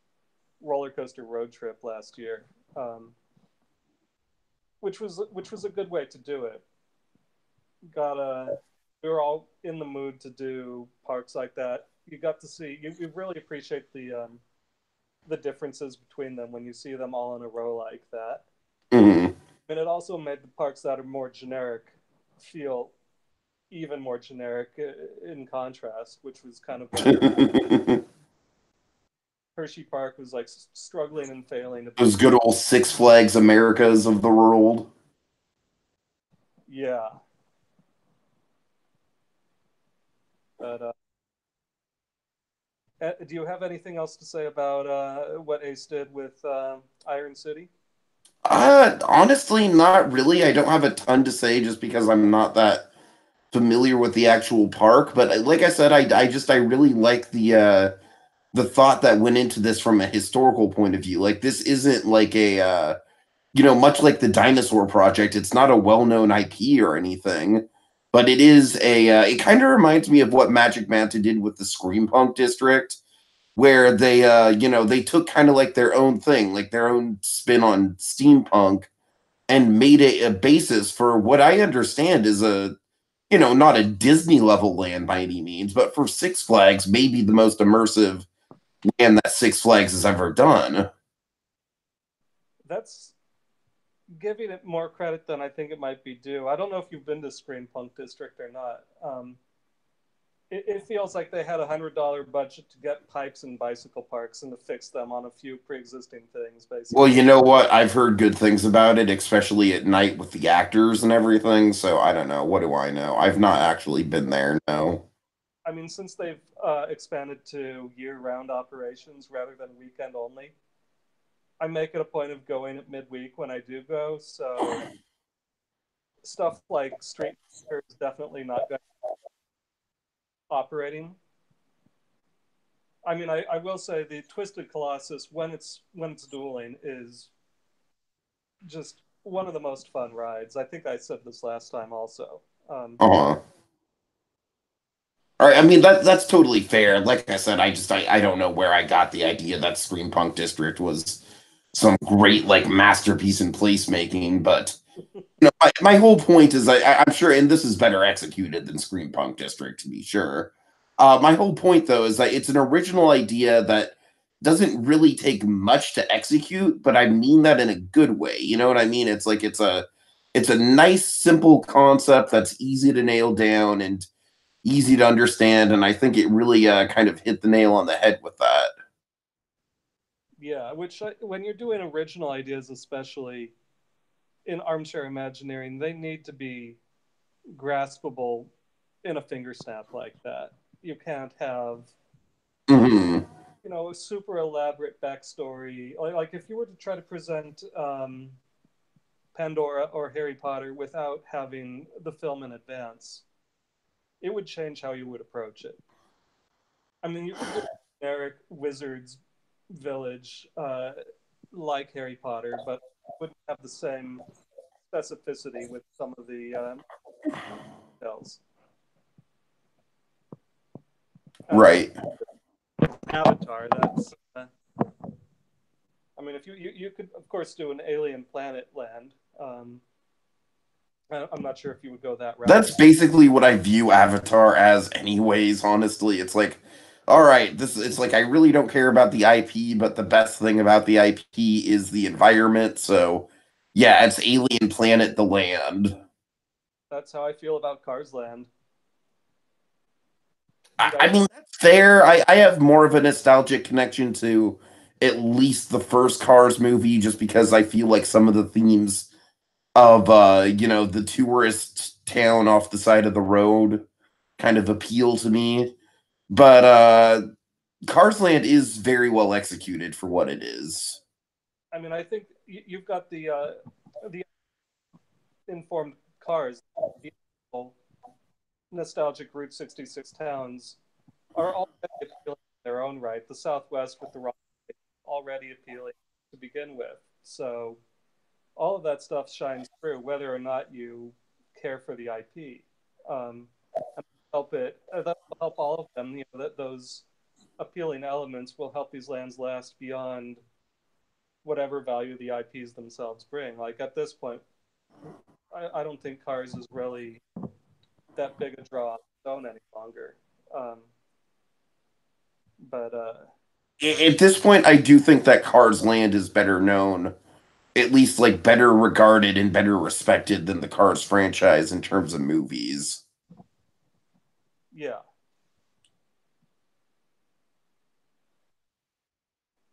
roller coaster road trip last year, which was a good way to do it. Got a We were all in the mood to do parks like that. You got to see you really appreciate the differences between them when you see them all in a row like that.
Mhm.
And it also made the parks that are more generic feel even more generic in contrast, which was kind of what Hershey Park was like struggling and failing to be.
Those good old Six Flags Americas of the world.
Yeah, but do you have anything else to say about what Ace did with Iron City?
Honestly, not really. I don't have a ton to say just because I'm not that familiar with the actual park. But like I said, I really like the thought that went into this from a historical point of view. Like this isn't like a much like the Dinosaur Project. It's not a well-known IP or anything, but it is a. It kind of reminds me of what Magic Mountain did with the Screampunk District, where they took kind of like their own thing, like their own spin on steampunk, and made it a basis for what I understand is not a Disney level land by any means, but for Six Flags, maybe the most immersive, land that Six Flags has ever done.
That's giving it more credit than I think it might be due. I don't know if you've been to Screen Punk District or not. It feels like they had $100 budget to get pipes and bicycle parks and to fix them on a few pre-existing things,
Well,
basically.
you know what? I've heard good things about it, especially at night with the actors and everything. So I don't know. What do I know? I've not actually been there. No.
I mean, since they've expanded to year-round operations rather than weekend only, I make it a point of going at midweek when I do go. So stuff like Street Fighter is definitely not going to be operating. I mean, I will say the Twisted Colossus when it's dueling is just one of the most fun rides. I think I said this last time also.
Uh-huh. All right. I mean that's totally fair. Like I said, I don't know where I got the idea that Scream Punk District was some great like masterpiece in placemaking, but my whole point is I'm sure, and this is better executed than Scream Punk District to be sure. My whole point though is that it's an original idea that doesn't really take much to execute, but I mean that in a good way. You know what I mean? It's like it's a nice, simple concept that's easy to nail down and easy to understand, and I think it really kind of hit the nail on the head with that.
Yeah, which when you're doing original ideas, especially in armchair imagineering, they need to be graspable in a finger snap like that. You can't have
Hmm.
a super elaborate backstory. Like if you were to try to present Pandora or Harry Potter without having the film in advance, it would change how you would approach it. I mean, you could do a generic wizard's village like Harry Potter, but wouldn't have the same specificity with some of the details. And then
Right.
Avatar, that's. I mean, if you could, of course, do an alien planet land. I'm not sure if you would go that route.
That's basically what I view Avatar as, anyways. Honestly, it's like, all right, this it's like I really don't care about the IP, but the best thing about the IP is the environment. So, yeah, it's Alien Planet, the land.
That's how I feel about Cars Land.
I,
The
I mean, that's fair. I have more of a nostalgic connection to at least the first Cars movie, just because I feel like some of the themes of the tourist town off the side of the road kind of appeal to me. But Cars Land is very well executed for what it is.
I mean, I think you've got the informed cars, the nostalgic Route 66 towns are already appealing in their own right. The Southwest with the rock already appealing to begin with. So all of that stuff shines through, whether or not you care for the IP. And that will help all of them. That those appealing elements will help these lands last beyond whatever value the IPs themselves bring. Like at this point, I don't think Cars is really that big a draw on its own any longer. Um, but
At this point, I do think that Cars Land is better known, at least like better regarded and better respected than the Cars franchise in terms of movies.
yeah,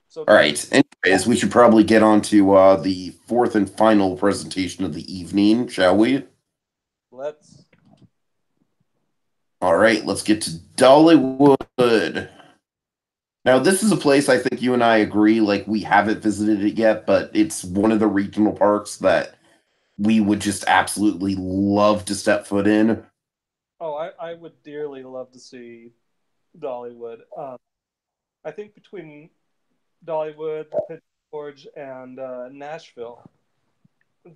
so
All
do you?
right. Anyways, we should probably get on to the fourth and final presentation of the evening, shall we?
Let's.
All right, let's get to Dollywood. Now, this is a place I think you and I agree, like we haven't visited it yet, but it's one of the regional parks that we would just absolutely love to step foot in.
Oh, I would dearly love to see Dollywood. I think between Dollywood, Pigeon Forge, and Nashville,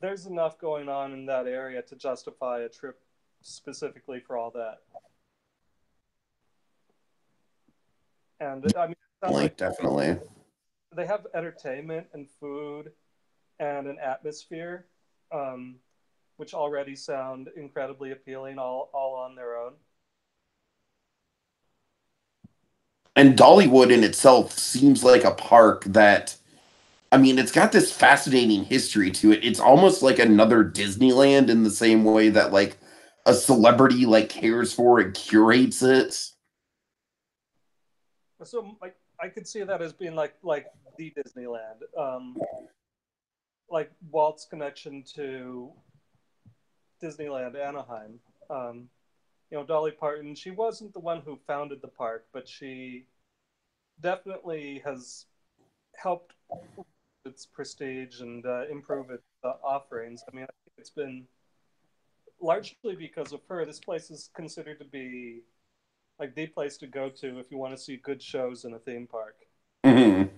there's enough going on in that area to justify a trip specifically for all that. And I mean, it sounds
Definitely,
like
definitely.
they have entertainment and food and an atmosphere, um, which already sound incredibly appealing all on their own.
And Dollywood in itself seems like a park that, I mean, it's got this fascinating history to it. It's almost like another Disneyland in the same way that like a celebrity like cares for and curates it.
So like I could see that as being like the Disneyland, like Walt's connection to Disneyland Anaheim. Dolly Parton, she wasn't the one who founded the park, but she definitely has helped its prestige and improve its offerings. I mean, I think it's been largely because of her. This place is considered to be like the place to go to if you want to see good shows in a theme park.
Mhm.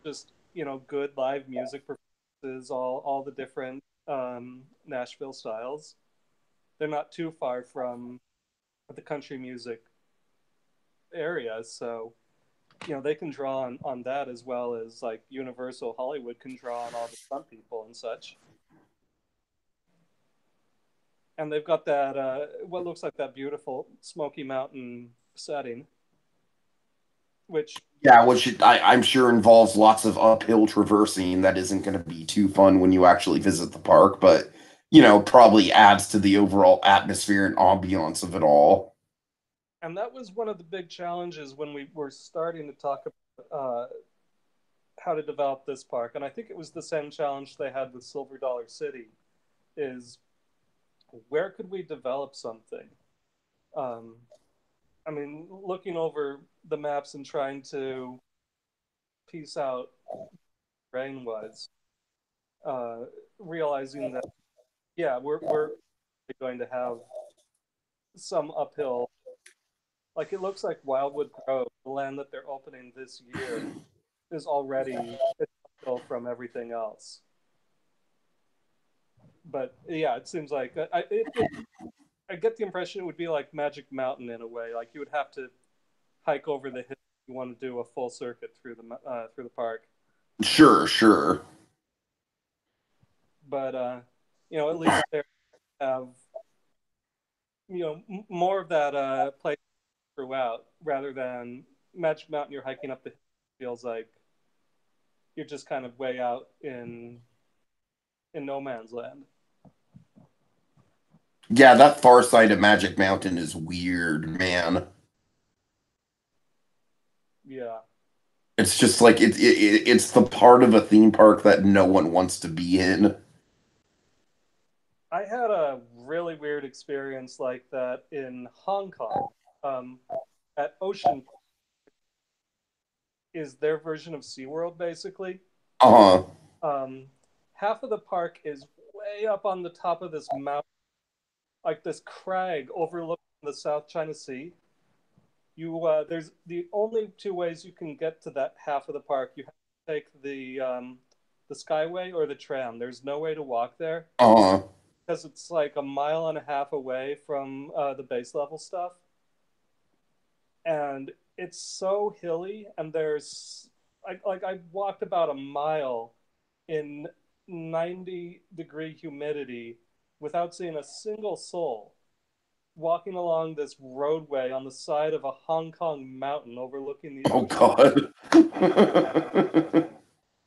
Just good live music performances, all the different Nashville styles. They're not too far from the country music area, so they can draw on that as well as like Universal Hollywood can draw on all the stunt people and such. And they've got that what looks like that beautiful Smoky Mountain setting, which
Yeah, which I'm sure involves lots of uphill traversing that isn't going to be too fun when you actually visit the park, but probably adds to the overall atmosphere and ambiance of it all.
and that was one of the big challenges when we were starting to talk about how to develop this park. And I think it was the same challenge they had with Silver Dollar City: is where could we develop something? Um, I mean, looking over the maps and trying to piece out rain was, uh, realizing that yeah, we're going to have some uphill. Like it looks like Wildwood Grove, the land that they're opening this year, is already it's uphill from everything else. But yeah, it seems like I get the impression it would be like Magic Mountain in a way. Like you would have to hike over the hill if you want to do a full circuit through the park.
Sure, sure.
But at least they have more of that place throughout rather than Magic Mountain. You're hiking up the hill. Feels like you're just kind of way out in no man's land.
Yeah, that far side of Magic Mountain is weird, man.
Yeah,
It's just like it's the part of a theme park that no one wants to be in.
I had a really weird experience like that in Hong Kong. Um, at Ocean is their version of SeaWorld, basically.
Uh-huh.
Um, Half of the park is way up on the top of this mountain, like this crag overlooking the South China Sea. There's the only two ways you can get to that half of the park. You have to take the Skyway or the tram. There's no way to walk there
Uh-huh.
because it's like a mile and a half away from the base level stuff, and it's so hilly. And there's I walked about a mile in 90-degree humidity without seeing a single soul, walking along this roadway on the side of a Hong Kong mountain overlooking the
Oh
ocean.
God.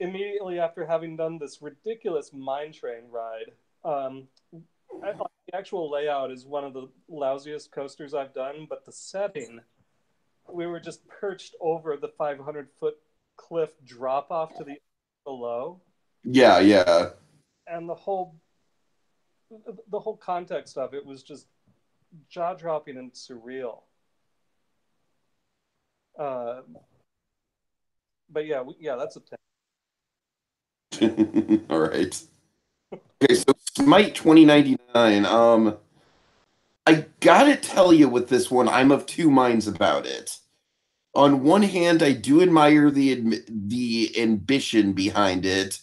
Immediately after having done this ridiculous mine train ride, um, the actual layout is one of the lousiest coasters I've done, but the setting, we were just perched over the 500-foot cliff drop off to the below,
Yeah, yeah.
and the whole context of it was just jaw dropping and surreal. Uh, but yeah, yeah, that's a 10.
All right. Okay, so Smite 2099. I gotta tell you with this one, I'm of two minds about it. On one hand, I do admire the ambition behind it.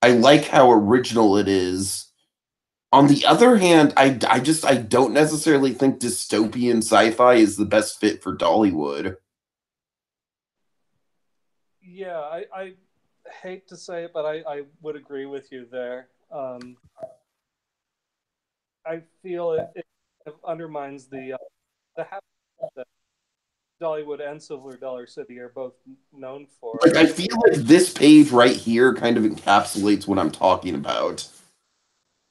I like how original it is. On the other hand, I don't necessarily think dystopian sci-fi is the best fit for Dollywood.
Yeah, I hate to say it, but I would agree with you there. I feel it undermines the happiness. Dollywood and Silver Dollar City are both known for.
Like, I feel like this page right here kind of encapsulates what I'm talking about.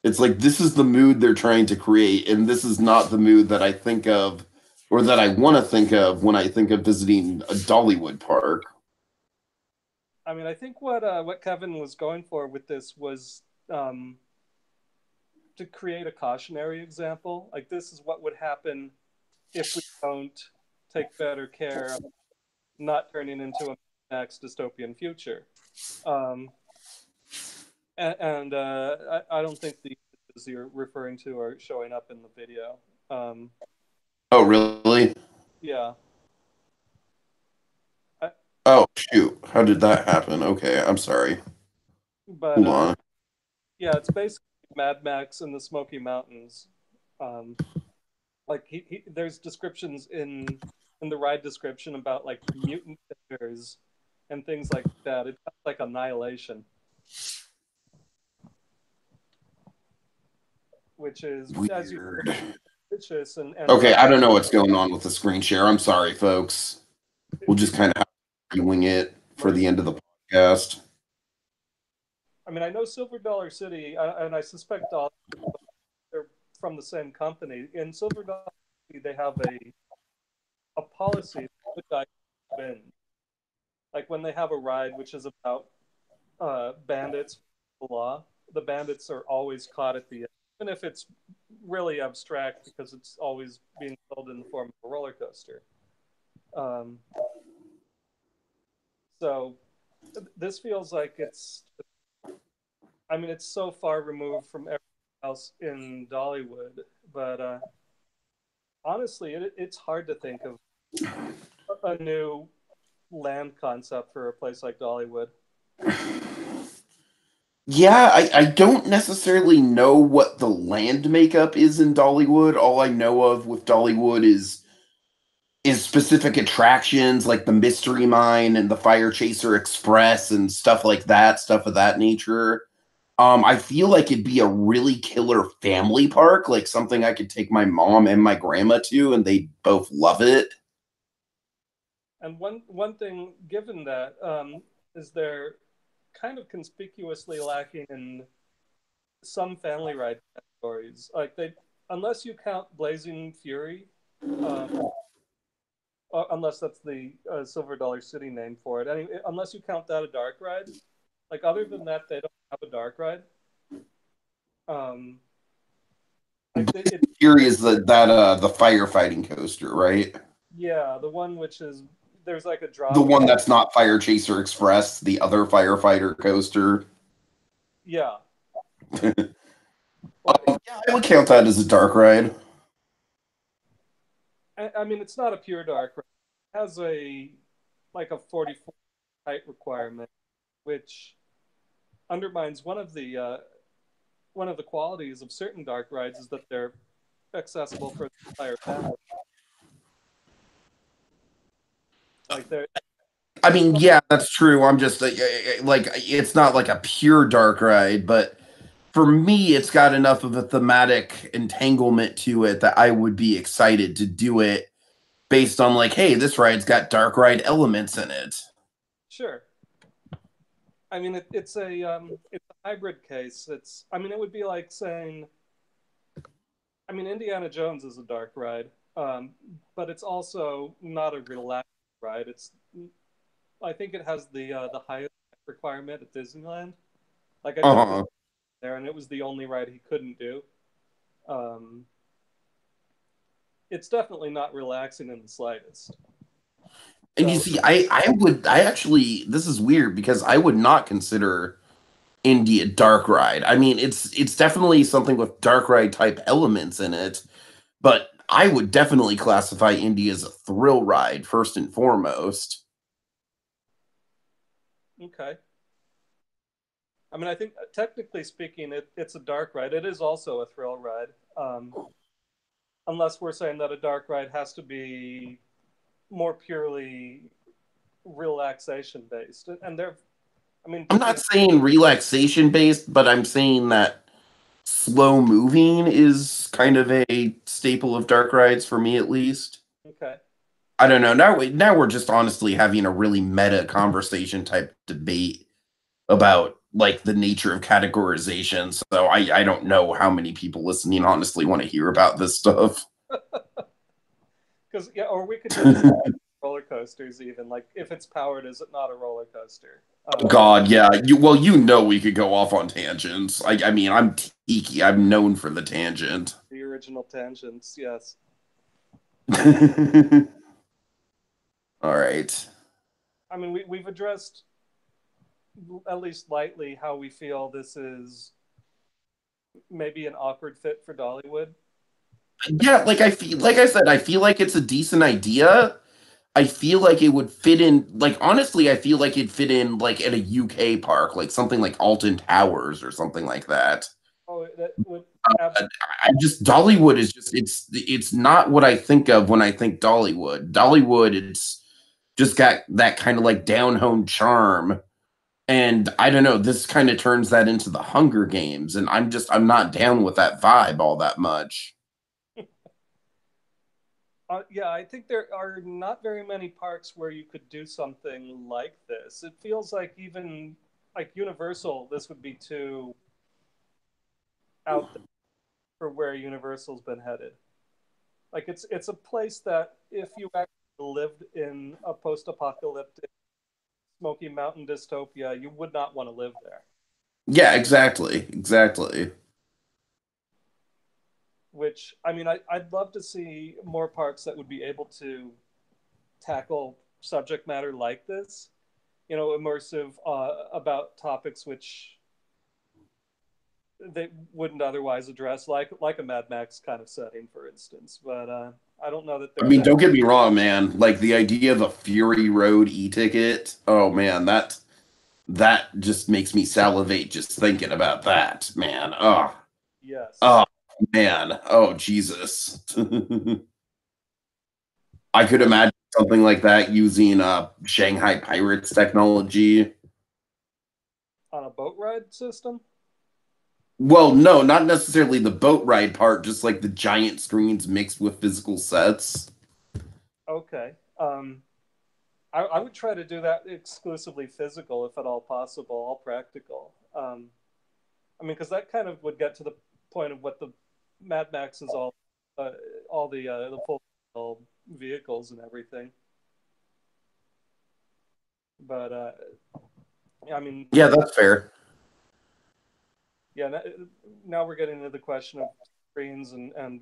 It's like this is the mood they're trying to create, and this is not the mood that I think of or that I want to think of when I think of visiting a Dollywood park.
I mean, I think what Kevin was going for with this was um, to create a cautionary example. Like, this is what would happen if we don't take better care of not turning into a next dystopian future. Um, and I don't think the images you're referring to are showing up in the video. Um,
Oh, really?
yeah, I,
Oh, shoot. How did that happen? Okay, I'm sorry.
but
Hold on.
yeah, it's basically Mad Max in the Smoky Mountains. Um, like there's descriptions in the ride description about like mutant bears and things like that. It's like annihilation, which is, as you
Weird.
vicious and
Okay,
un-
I don't know what's going on with the screen share. I'm sorry, folks. We'll just kind of have to wing it for the end of the podcast.
I mean, I know Silver Dollar City, and I suspect all they're from the same company. In Silver Dollar City, they have a policy that the guy wins. Like when they have a ride which is about bandits, the law, the bandits are always caught at the end, even if it's really abstract because it's always being told in the form of a roller coaster. Um, so this feels like it's, I mean, it's so far removed from everything else in Dollywood, but honestly, it's hard to think of a new land concept for a place like Dollywood.
Yeah, I don't necessarily know what the land makeup is in Dollywood. All I know of with Dollywood is specific attractions like the Mystery Mine and the Fire Chaser Express and stuff of that nature. I feel like it'd be a really killer family park, like something I could take my mom and my grandma to, and they both love it.
And one thing, given that, is they're kind of conspicuously lacking in some family ride categories. Like they, unless you count Blazing Fury, um, unless that's the Silver Dollar City name for it. Anyway, unless you count that a dark ride, like other than that, they don't have a dark ride. Um, like
Fury is the firefighting coaster, right?
yeah, the one which is there's like a
The
drop
one
down.
that's not Fire Chaser Express, the other firefighter coaster.
Yeah, like
Yeah, I would count that as a dark ride.
I mean, it's not a pure dark ride. It has a like a 44 height requirement, which undermines one of the qualities of certain dark rides is that they're accessible for the entire family. Like they're
I mean, yeah, that's true. I'm just like it's not like a pure dark ride, but for me, it's got enough of a thematic entanglement to it that I would be excited to do it based on like, hey, this ride's got dark ride elements in it.
sure. I mean, it's a hybrid case. It's I mean, it would be like saying I mean, Indiana Jones is a dark ride, but it's also not a relaxed ride. It's I think it has the highest requirement at Disneyland. Like I took this
Uh-huh.
there, and it was the only ride he couldn't do. Um, it's definitely not relaxing in the slightest.
And you
So
see, I actually, this is weird because I would not consider Indy a dark ride. I mean, it's definitely something with dark ride type elements in it, but I would definitely classify Indy as a thrill ride first and foremost.
okay, I mean, I think technically speaking, it's a dark ride. It is also a thrill ride, unless we're saying that a dark ride has to be more purely relaxation based. And there, I mean,
I'm not saying relaxation based, but I'm saying that slow moving is kind of a staple of dark rides for me at least.
okay.
I don't know. Now we're just honestly having a really meta conversation type debate about like the nature of categorization. So I don't know how many people listening honestly want to hear about this stuff.
Because yeah, or we could just roller coasters even like if it's powered, is it not a roller coaster?
God, yeah. You know we could go off on tangents. I mean, I'm Tiki. I'm known for the tangent.
The original tangents, yes.
All right.
I mean, we've addressed at least lightly how we feel this is maybe an awkward fit for Dollywood.
Yeah, like I said, I feel like it's a decent idea. I feel like it would fit in, like, honestly, I feel like it'd fit in, like, at a UK park, like something like Alton Towers or something like that.
Oh, that would
Uh, I just, Dollywood is just, it's not what I think of when I think Dollywood. Dollywood, it's just got that kind of like down home charm. And I don't know, this kind of turns that into the Hunger Games. And I'm not down with that vibe all that much.
yeah, I think there are not very many parks where you could do something like this. It feels like even like Universal, this would be too out there for where Universal's been headed. Like it's a place that if you actually lived in a post-apocalyptic Smoky Mountain dystopia, you would not want to live there.
Yeah, exactly. Exactly.
Which I mean, I'd love to see more parks that would be able to tackle subject matter like this. You know, immersive about topics which they wouldn't otherwise address, like a Mad Max kind of setting, for instance. But I don't know that
I
there's
mean,
any.
don't get me wrong, man. Like the idea of a Fury Road e-ticket. Oh man, that just makes me salivate just thinking about that, man. Oh,
Yes,
oh man. Oh Jesus. I could imagine something like that using Shanghai Pirates technology.
on a boat ride system.
Well, no, not necessarily the boat ride part, just like the giant screens mixed with physical sets.
Okay. I would try to do that exclusively physical, if at all possible, all practical. I mean, because that kind of would get to the point of what the Mad Max is uh, all the full vehicles and everything. But I mean,
Yeah, that's fair.
yeah. Now we're getting into the question of screens and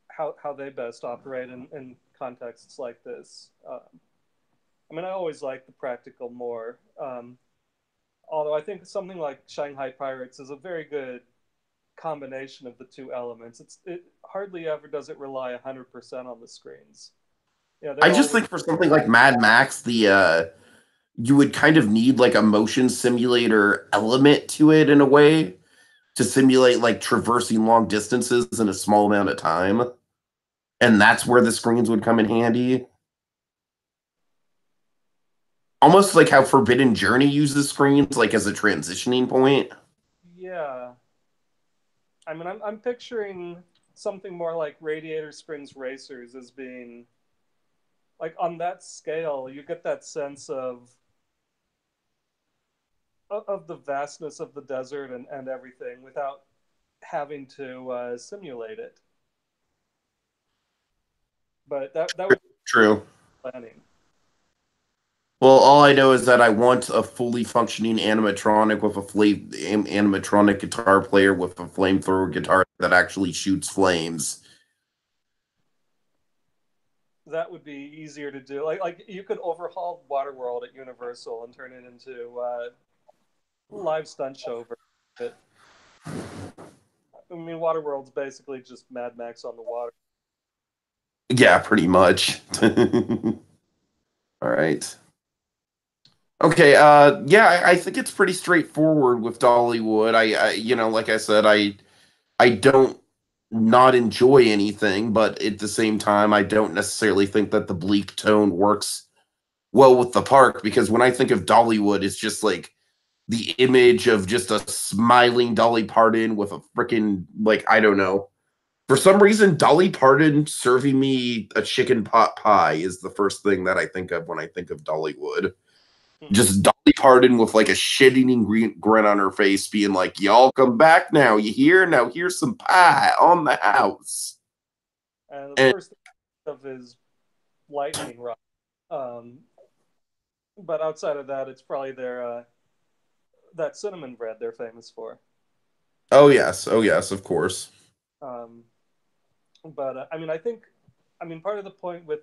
how they best operate in contexts like this. I mean, I always like the practical more. Although I think something like Shanghai Pirates is a very good combination of the two elements. It hardly ever does it rely 100% on the screens. Yeah,
I
they're
just
always
think for something like Mad Max, the you would kind of need like a motion simulator element to it in a way to simulate like traversing long distances in a small amount of time. And that's where the screens would come in handy. Almost like how Forbidden Journey uses screens like as a transitioning point.
yeah. I mean, I'm picturing something more like Radiator Springs Racers as being like on that scale. You get that sense of the vastness of the desert and everything without having to simulate it. But that would be
True.
planning.
Well, all I know is that I want a fully functioning animatronic with a animatronic guitar player with a flamethrower guitar that actually shoots flames.
That would be easier to do. Like you could overhaul Waterworld at Universal and turn it into live stunt show version of it. I mean, Waterworld's basically just Mad Max on the water.
Yeah, pretty much. All right. Okay, yeah, I think it's pretty straightforward with Dollywood. Like I said, I don't not enjoy anything, but at the same time, I don't necessarily think that the bleak tone works well with the park because when I think of Dollywood, it's just like the image of just a smiling Dolly Parton with a freaking like I don't know. For some reason, Dolly Parton serving me a chicken pot pie is the first thing that I think of when I think of Dollywood. Just Dolly Parton with like a shit-eating grin on her face, being like, "Y'all come back now. You hear? Now here's some pie on the house."
And the
And
first thing of is lightning rod. Um, but outside of that, it's probably their that cinnamon bread they're famous for.
oh yes, of course.
Um, but I mean, I think, I mean, part of the point with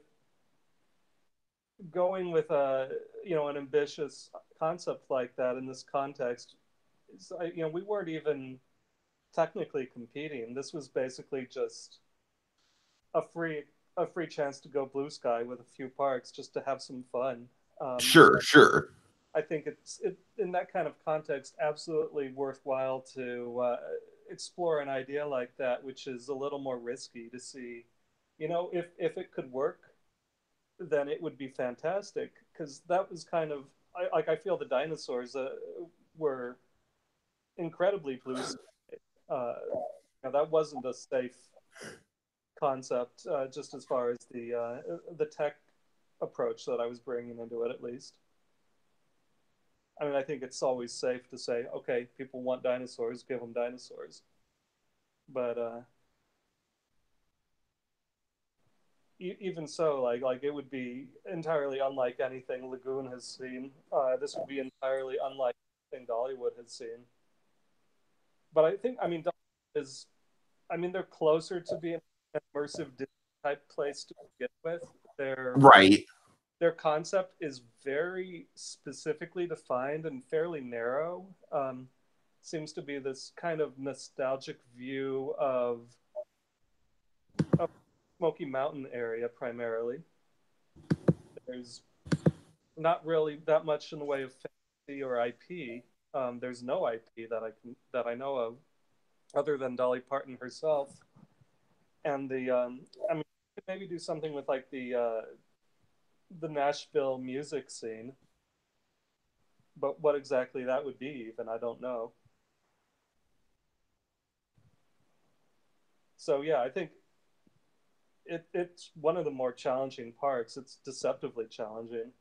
going with a an ambitious concept like that in this context is, we weren't even technically competing. This was basically just a free a free chance to go blue sky with a few parks just to have some fun.
Sure, sure.
I think it's in that kind of context absolutely worthwhile to explore an idea like that, which is a little more risky to see. If it could work, then it would be fantastic because that was kind of I feel the dinosaurs were incredibly blue. That wasn't a safe concept, just as far as the tech approach that I was bringing into it, at least. I mean, I think it's always safe to say, okay, people want dinosaurs, give them dinosaurs. But even so, like it would be entirely unlike anything Lagoon has seen. This would be entirely unlike anything Dollywood has seen. But I think, I mean, Dollywood is, I mean, they're closer to being an immersive Disney type place to begin with.
Right.
Their concept is very specifically defined and fairly narrow. Seems to be this kind of nostalgic view of Smoky Mountain area primarily. There's not really that much in the way of fantasy or IP. There's no IP that I know of, other than Dolly Parton herself. And I mean, maybe do something with like the Nashville music scene, but what exactly that would be, even I don't know. So yeah, I think it's one of the more challenging parts. It's deceptively challenging.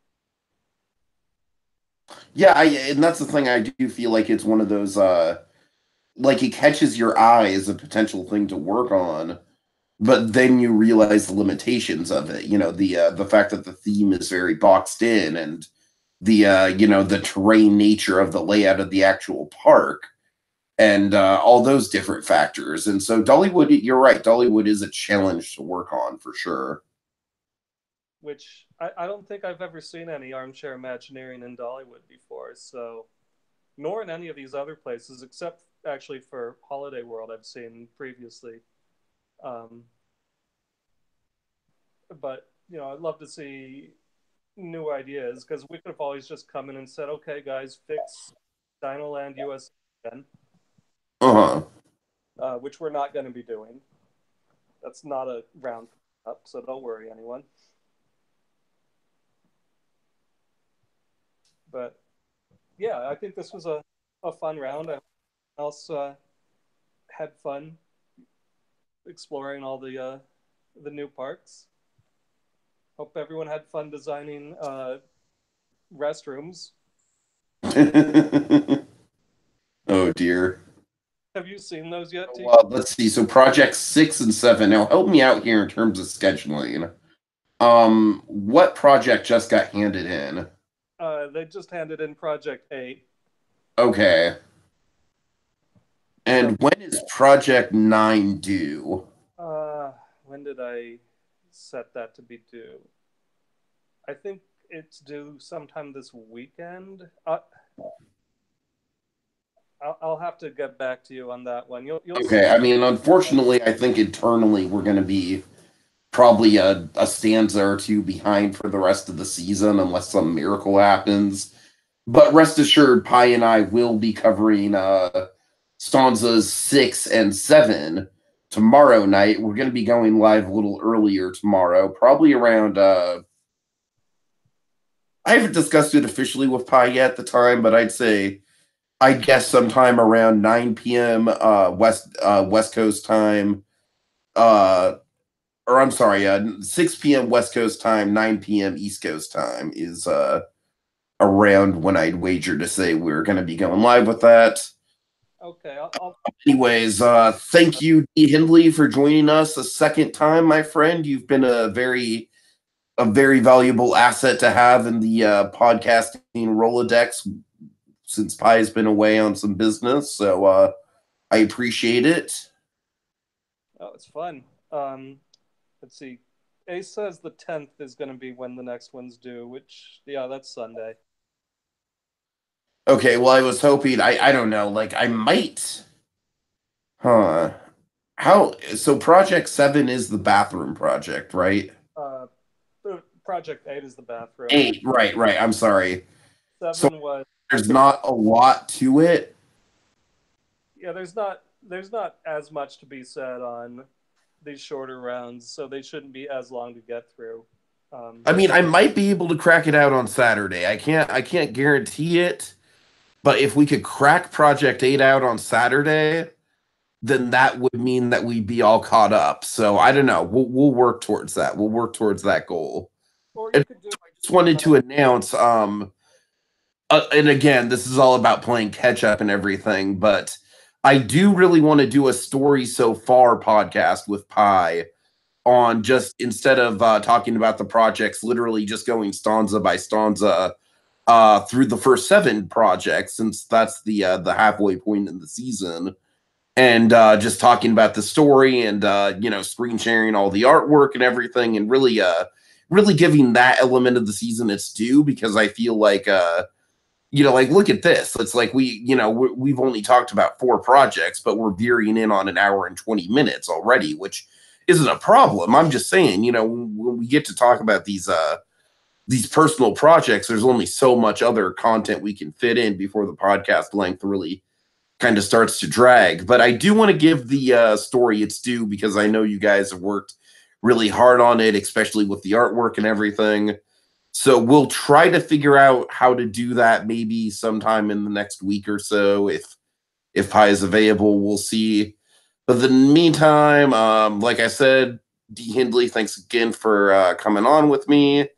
Yeah, and that's the thing. I do feel like it's one of those like it catches your eye as a potential thing to work on, but then you realize the limitations of it. The fact that the theme is very boxed in, and the terrain nature of the layout of the actual park, and all those different factors. And so Dollywood, you're right, Dollywood is a challenge to work on for sure.
Which I don't think I've ever seen any armchair Imagineering in Dollywood before, so nor in any of these other places, except actually for Holiday World I've seen previously. Um, but I'd love to see new ideas because we could have always just come in and said, "Okay, guys, fix Dinoland US again,"
Uh-huh.
which we're not going to be doing. That's not a round up, so don't worry, anyone. But yeah, I think this was a fun round. I also had fun exploring all the new parks. Hope everyone had fun designing restrooms.
Oh dear.
Have you seen those yet, Tiki?
Well, let's see. So projects 6 and 7. Now help me out here in terms of scheduling. What project just got handed in?
They just handed in Project 8.
Okay.
So,
And when is project 9 due?
when did I set that to be due? I think it's due sometime this weekend. I'll have to get back to you on that one. You'll see.
Okay, I mean, unfortunately, I think internally we're going to be probably a stanza or two behind for the rest of the season unless some miracle happens. But rest assured, Pi and I will be covering stanzas 6 and 7 tomorrow night. We're going to be going live a little earlier tomorrow, probably around. I haven't discussed it officially with Pi yet at the time, but I'd guess sometime around 9 p.m. West Coast time, or I'm sorry, 6 p.m. West Coast time, 9 p.m. East Coast time is around when I'd wager to say we're going to be going live with that.
Okay,
Anyways, thank you, D. Hindley, for joining us a second time, my friend. You've been a very valuable asset to have in the podcasting Rolodex since Pie's been away on some business. So I appreciate it.
oh, it's fun. Let's see. Ace says the 10th is going to be when the next one's due, which, yeah, that's Sunday.
Okay, well, I was hoping, I don't know, like, I might, huh? How, so Project 7 is the bathroom project, right?
Uh, Project 8 is the bathroom.
8, right, I'm sorry. So
7 was
there's not a lot to it.
yeah. There's not as much to be said on these shorter rounds, so they shouldn't be as long to get through.
I mean, I might be able to crack it out on Saturday. I can't guarantee it, but if we could crack Project 8 out on Saturday, then that would mean that we'd be all caught up. So I don't know. We'll work towards that. We'll work towards that goal.
Or you
And
could do.
I just wanted to announce, and again, this is all about playing catch up and everything, but I do really want to do a story so far podcast with Pi on just instead of talking about the projects, literally just going stanza by stanza through the first 7 projects, since that's the halfway point in the season, and just talking about the story and screen sharing all the artwork and everything, and really giving that element of the season its due, because I feel like like, look at this. It's like we've only talked about 4 projects, but we're veering in on an hour and 20 minutes already, which isn't a problem. I'm just saying, when we get to talk about these personal projects, there's only so much other content we can fit in before the podcast length really kind of starts to drag. But I do want to give the story its due, because I know you guys have worked really hard on it, especially with the artwork and everything. So we'll try to figure out how to do that maybe sometime in the next week or so, if Pi is available. We'll see. But in the meantime, like I said, D. Hindley, thanks again for coming on with me.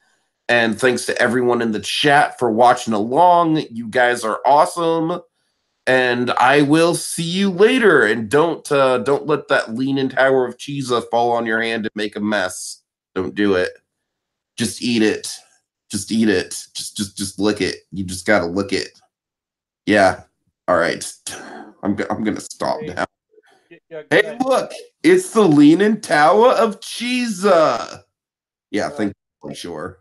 And thanks to everyone in the chat for watching along. You guys are awesome. And I will see you later. And don't let that leaning tower of cheese fall on your hand and make a mess. Don't do it. Just eat it. Just eat it. Just lick it. You just gotta lick it. Yeah. All right. I'm gonna stop
Hey,
now.
yeah, good
Hey,
night.
look, it's the leaning tower of cheese. Yeah,
All right.
thank you, sure.